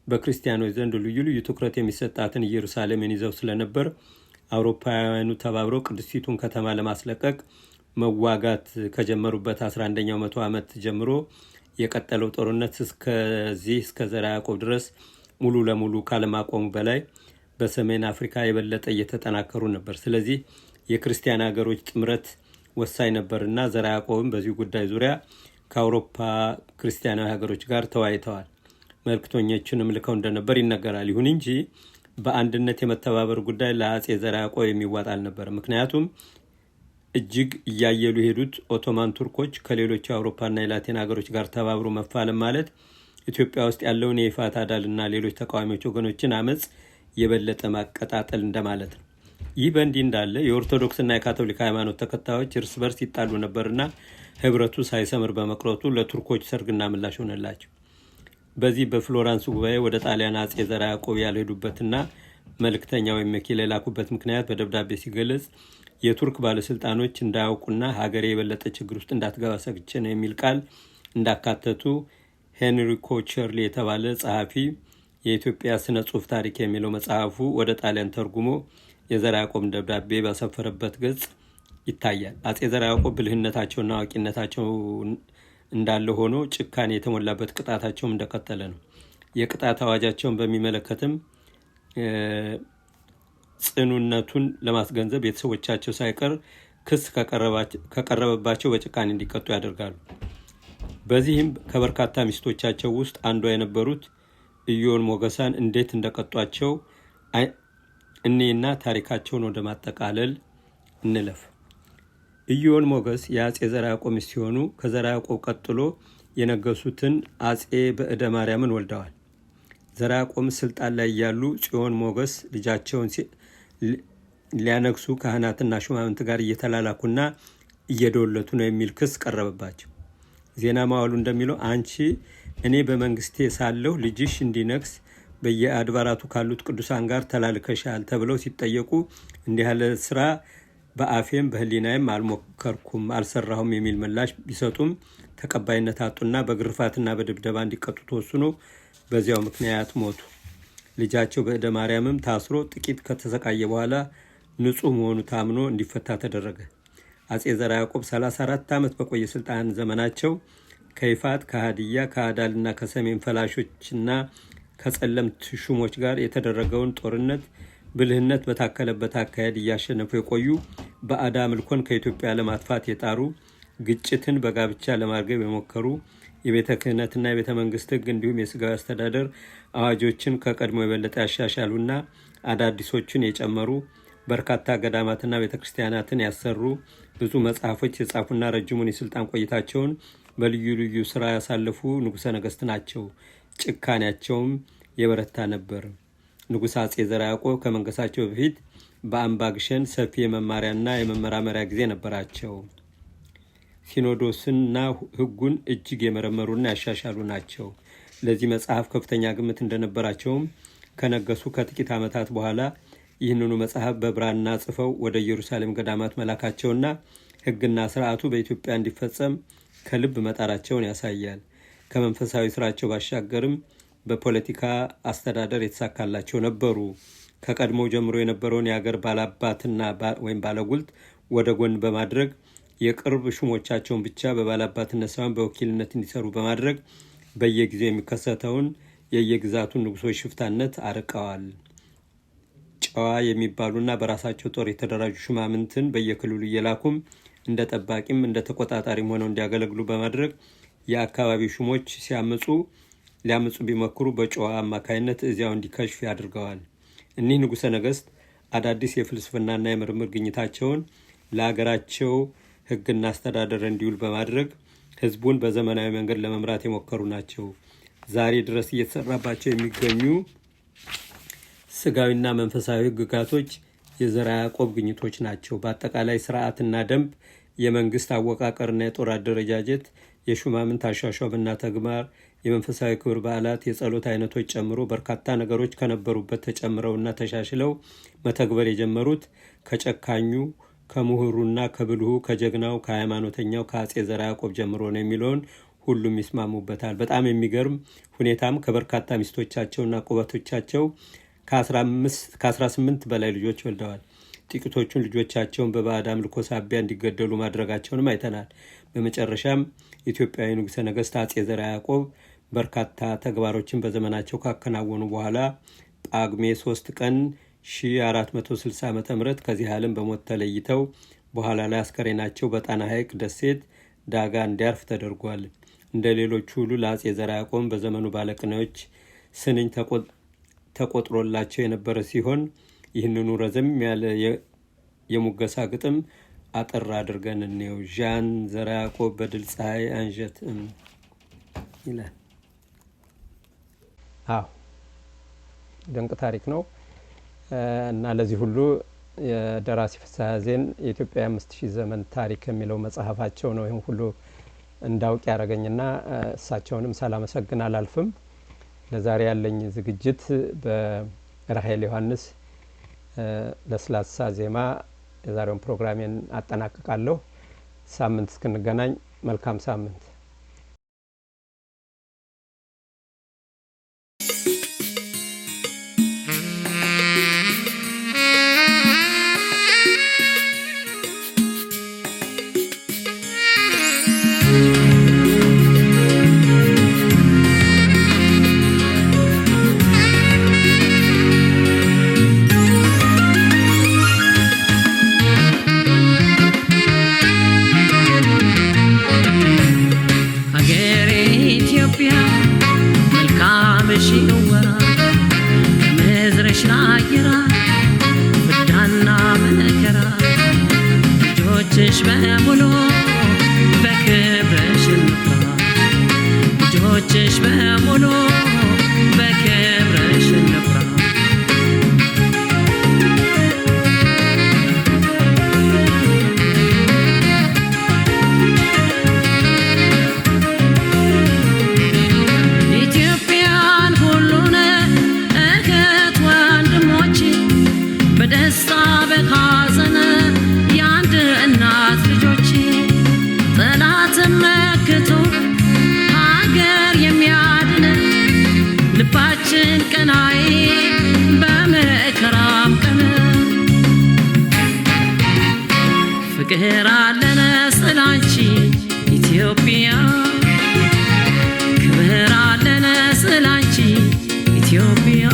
Speaker 5: በክርስቲያኖች ዘንድ ልዩ ልዩ ትኩረት የሚሰጣትን ኢየሩሳሌምን ይዘው ስለነበር አውሮፓውያኑ ተባብረው ቅድስቲቱን ከተማ ለማስለቀቅ መዋጋት ከጀመሩበት 11ኛው መቶ ዓመት ጀምሮ የቀጠለው ጦርነት እስከ ዘርዓ ያዕቆብ ድረስ ሙሉ ለሙሉ ካለማቆሙ በላይ በሰሜን አፍሪካ የበለጠ እየተጠናከሩ ነበር። ስለዚህ የክርስቲያን ሀገሮች ጥምረት ወሳኝ ነበርና ዘርዓ ያዕቆብም በዚህ ጉዳይ ዙሪያ ከአውሮፓ ክርስቲያናዊ ሀገሮች ጋር ተወያይተዋል። መልክተኞችንም ልከው እንደነበር ይነገራል። ይሁን እንጂ በአንድነት የመተባበር ጉዳይ ለአጼ ዘርዓ ያዕቆብ የሚዋጥ አልነበር። ምክንያቱም እጅግ እያየሉ የሄዱት ኦቶማን ቱርኮች ከሌሎች የአውሮፓና የላቲን ሀገሮች ጋር ተባብሮ መፋለም ማለት ኢትዮጵያ ውስጥ ያለውን የይፋት አዳልና ሌሎች ተቃዋሚዎች ወገኖችን አመፅ የበለጠ ማቀጣጠል እንደማለት ነው። ይህ በእንዲህ እንዳለ የኦርቶዶክስና የካቶሊክ ሃይማኖት ተከታዮች እርስ በርስ ይጣሉ ነበርና ህብረቱ ሳይሰምር በመቅረቱ ለቱርኮች ሰርግና ምላሽ ሆነላቸው። በዚህ በፍሎራንስ ጉባኤ ወደ ጣሊያን አጼ ዘርዓ ያዕቆብ ያልሄዱበትና መልእክተኛ ወይም ወኪል የላኩበት ምክንያት በደብዳቤ ሲገለጽ የቱርክ ባለስልጣኖች እንዳያውቁና ሀገሬ የበለጠ ችግር ውስጥ እንዳትገባ ሰግቼ ነው የሚል ቃል እንዳካተቱ ሄንሪኮ ቸርሊ የተባለ ጸሐፊ የኢትዮጵያ ስነ ጽሑፍ ታሪክ የሚለው መጽሐፉ ወደ ጣሊያን ተርጉሞ የዘርዓ ያዕቆብን ደብዳቤ ባሰፈረበት ገጽ ይታያል። አጼ ዘርዓ ያዕቆብ ብልህነታቸውና አዋቂነታቸው እንዳለ ሆኖ ጭካኔ የተሞላበት ቅጣታቸውም እንደቀጠለ ነው። የቅጣት አዋጃቸውን በሚመለከትም ጽኑነቱን ለማስገንዘብ ቤተሰቦቻቸው ሳይቀር ክስ ከቀረበባቸው በጭካኔ እንዲቀጡ ያደርጋሉ። በዚህም ከበርካታ ሚስቶቻቸው ውስጥ አንዷ የነበሩት ኢዮን ሞገሳን እንዴት እንደቀጧቸው እኔና ታሪካቸውን ወደ ማጠቃለል እንለፍ። ኢዮን ሞገስ የአጼ ዘርዓ ያዕቆብ ሚስት ሲሆኑ ከዘርዓ ያዕቆብ ቀጥሎ የነገሱትን አጼ በዕደ ማርያምን ወልደዋል። ዘርዓ ያዕቆብ ስልጣን ላይ ያሉ ጽዮን ሞገስ ልጃቸውን ሊያነግሱ ካህናትና ሹማምንት ጋር እየተላላኩና እየደወለቱ ነው የሚል ክስ ቀረበባቸው። ዜና መዋዕሉ እንደሚለው አንቺ እኔ በመንግስቴ ሳለሁ ልጅሽ እንዲነግስ በየአድባራቱ ካሉት ቅዱሳን ጋር ተላልከሻል ተብለው ሲጠየቁ እንዲህ ያለ ስራ በአፌም በህሊናዬም አልሞከርኩም አልሰራሁም የሚል ምላሽ ቢሰጡም ተቀባይነት አጡና በግርፋትና በድብደባ እንዲቀጡ ተወስኖ በዚያው ምክንያት ሞቱ። ልጃቸው በእደ ማርያምም ታስሮ ጥቂት ከተሰቃየ በኋላ ንጹህ መሆኑ ታምኖ እንዲፈታ ተደረገ። አጼ ዘርዓ ያዕቆብ 34 ዓመት በቆየ ስልጣን ዘመናቸው ከይፋት ከሃዲያ ከአዳልና ከሰሜን ፈላሾችና ከጸለምት ሹሞች ጋር የተደረገውን ጦርነት ብልህነት በታከለበት አካሄድ እያሸነፉ የቆዩ በአዳ ምልኮን ከኢትዮጵያ ለማጥፋት የጣሩ ግጭትን በጋብቻ ለማርገብ የሞከሩ የቤተ ክህነትና የቤተ መንግስት ህግ እንዲሁም የስጋዊ አስተዳደር አዋጆችን ከቀድሞ የበለጠ ያሻሻሉና አዳዲሶችን የጨመሩ በርካታ ገዳማትና ቤተክርስቲያናትን ያሰሩ ብዙ መጽሐፎች የጻፉና ረጅሙን የስልጣን ቆይታቸውን በልዩ ልዩ ስራ ያሳለፉ ንጉሠ ነገሥት ናቸው። ጭካኔያቸውም የበረታ ነበር። ንጉሥ አጼ ዘርዓ ያዕቆብ ከመንገሳቸው በፊት በአምባ ግሸን ሰፊ የመማሪያና የመመራመሪያ ጊዜ ነበራቸው። ሲኖዶስና ህጉን እጅግ የመረመሩና ያሻሻሉ ናቸው። ለዚህ መጽሐፍ ከፍተኛ ግምት እንደነበራቸውም ከነገሱ ከጥቂት ዓመታት በኋላ ይህንኑ መጽሐፍ በብራና ጽፈው ወደ ኢየሩሳሌም ገዳማት መላካቸውና ህግና ስርዓቱ በኢትዮጵያ እንዲፈጸም ከልብ መጣራቸውን ያሳያል። ከመንፈሳዊ ስራቸው ባሻገርም በፖለቲካ አስተዳደር የተሳካላቸው ነበሩ። ከቀድሞ ጀምሮ የነበረውን የሀገር ባላባትና ወይም ባለጉልት ወደ ጎን በማድረግ የቅርብ ሹሞቻቸውን ብቻ በባላባትነት ሳይሆን በወኪልነት እንዲሰሩ በማድረግ በየጊዜው የሚከሰተውን የየግዛቱን ንጉሶች ሽፍታነት አርቀዋል። ጨዋ የሚባሉና በራሳቸው ጦር የተደራጁ ሹማምንትን በየክልሉ እየላኩም እንደ ጠባቂም እንደ ተቆጣጣሪም ሆነው እንዲያገለግሉ በማድረግ የአካባቢ ሹሞች ሊያመፁ ቢመክሩ በጨዋ አማካይነት እዚያው እንዲከሽፍ ያድርገዋል። እኒህ ንጉሠ ነገሥት አዳዲስ የፍልስፍናና የምርምር ግኝታቸውን ለሀገራቸው ህግና አስተዳደር እንዲውል በማድረግ ህዝቡን በዘመናዊ መንገድ ለመምራት የሞከሩ ናቸው። ዛሬ ድረስ እየተሰራባቸው የሚገኙ ስጋዊና መንፈሳዊ ህግጋቶች የዘርዓ ያዕቆብ ግኝቶች ናቸው። በአጠቃላይ ስርዓትና ደንብ፣ የመንግስት አወቃቀርና የጦር አደረጃጀት፣ የሹማምንት አሿሿምና ተግባር፣ የመንፈሳዊ ክብር በዓላት፣ የጸሎት አይነቶች ጨምሮ በርካታ ነገሮች ከነበሩበት ተጨምረውና ተሻሽለው መተግበር የጀመሩት ከጨካኙ ከምሁሩና ከብልሁ ከጀግናው ከሃይማኖተኛው ከአጼ ዘርዓ ያዕቆብ ጀምሮ ነው የሚለውን ሁሉም ይስማሙበታል። በጣም የሚገርም ሁኔታም ከበርካታ ሚስቶቻቸውና ቁባቶቻቸው ከ18 በላይ ልጆች ወልደዋል። ጥቂቶቹን ልጆቻቸውን በባዕድ አምልኮ ሳቢያ እንዲገደሉ ማድረጋቸውንም አይተናል። በመጨረሻም ኢትዮጵያዊ ንጉሠ ነገሥት አጼ ዘርዓ ያዕቆብ በርካታ ተግባሮችን በዘመናቸው ካከናወኑ በኋላ ጳጉሜ 3 ቀን 1460 ዓ.ም ከዚህ ዓለም በሞት ተለይተው በኋላ ላይ አስከሬናቸው በጣና ሐይቅ ደሴት ዳጋ እንዲያርፍ ተደርጓል። እንደ ሌሎቹ ሁሉ ለአጼ ዘርዓ ያዕቆብ በዘመኑ ባለቅኔዎች ስንኝ ተቆጥሮላቸው የነበረ ሲሆን ይህንኑ ረዘም ያለ የሙገሳ ግጥም አጠር አድርገን እንየው። ዣን ዘርዓ ያዕቆብ በድል ፀሐይ አንጀት ይላል።
Speaker 1: ድንቅ ታሪክ ነው እና ለዚህ ሁሉ የደራሲ ፍስሐ ያዜን የኢትዮጵያ 5000 ዘመን ታሪክ የሚለው መጽሐፋቸው ነው ይህን ሁሉ እንዳውቅ ያደረገኝና እሳቸውንም ሳላመሰግን አላልፍም። ለዛሬ ያለኝ ዝግጅት በራሄል ዮሐንስ ለስላሳ ዜማ የዛሬውን ፕሮግራሜን አጠናቅቃለሁ። ሳምንት እስክንገናኝ መልካም ሳምንት።
Speaker 6: ፍቅር አለን ስላንቺ ኢትዮጵያ ክብር አለን ስላንቺ ኢትዮጵያ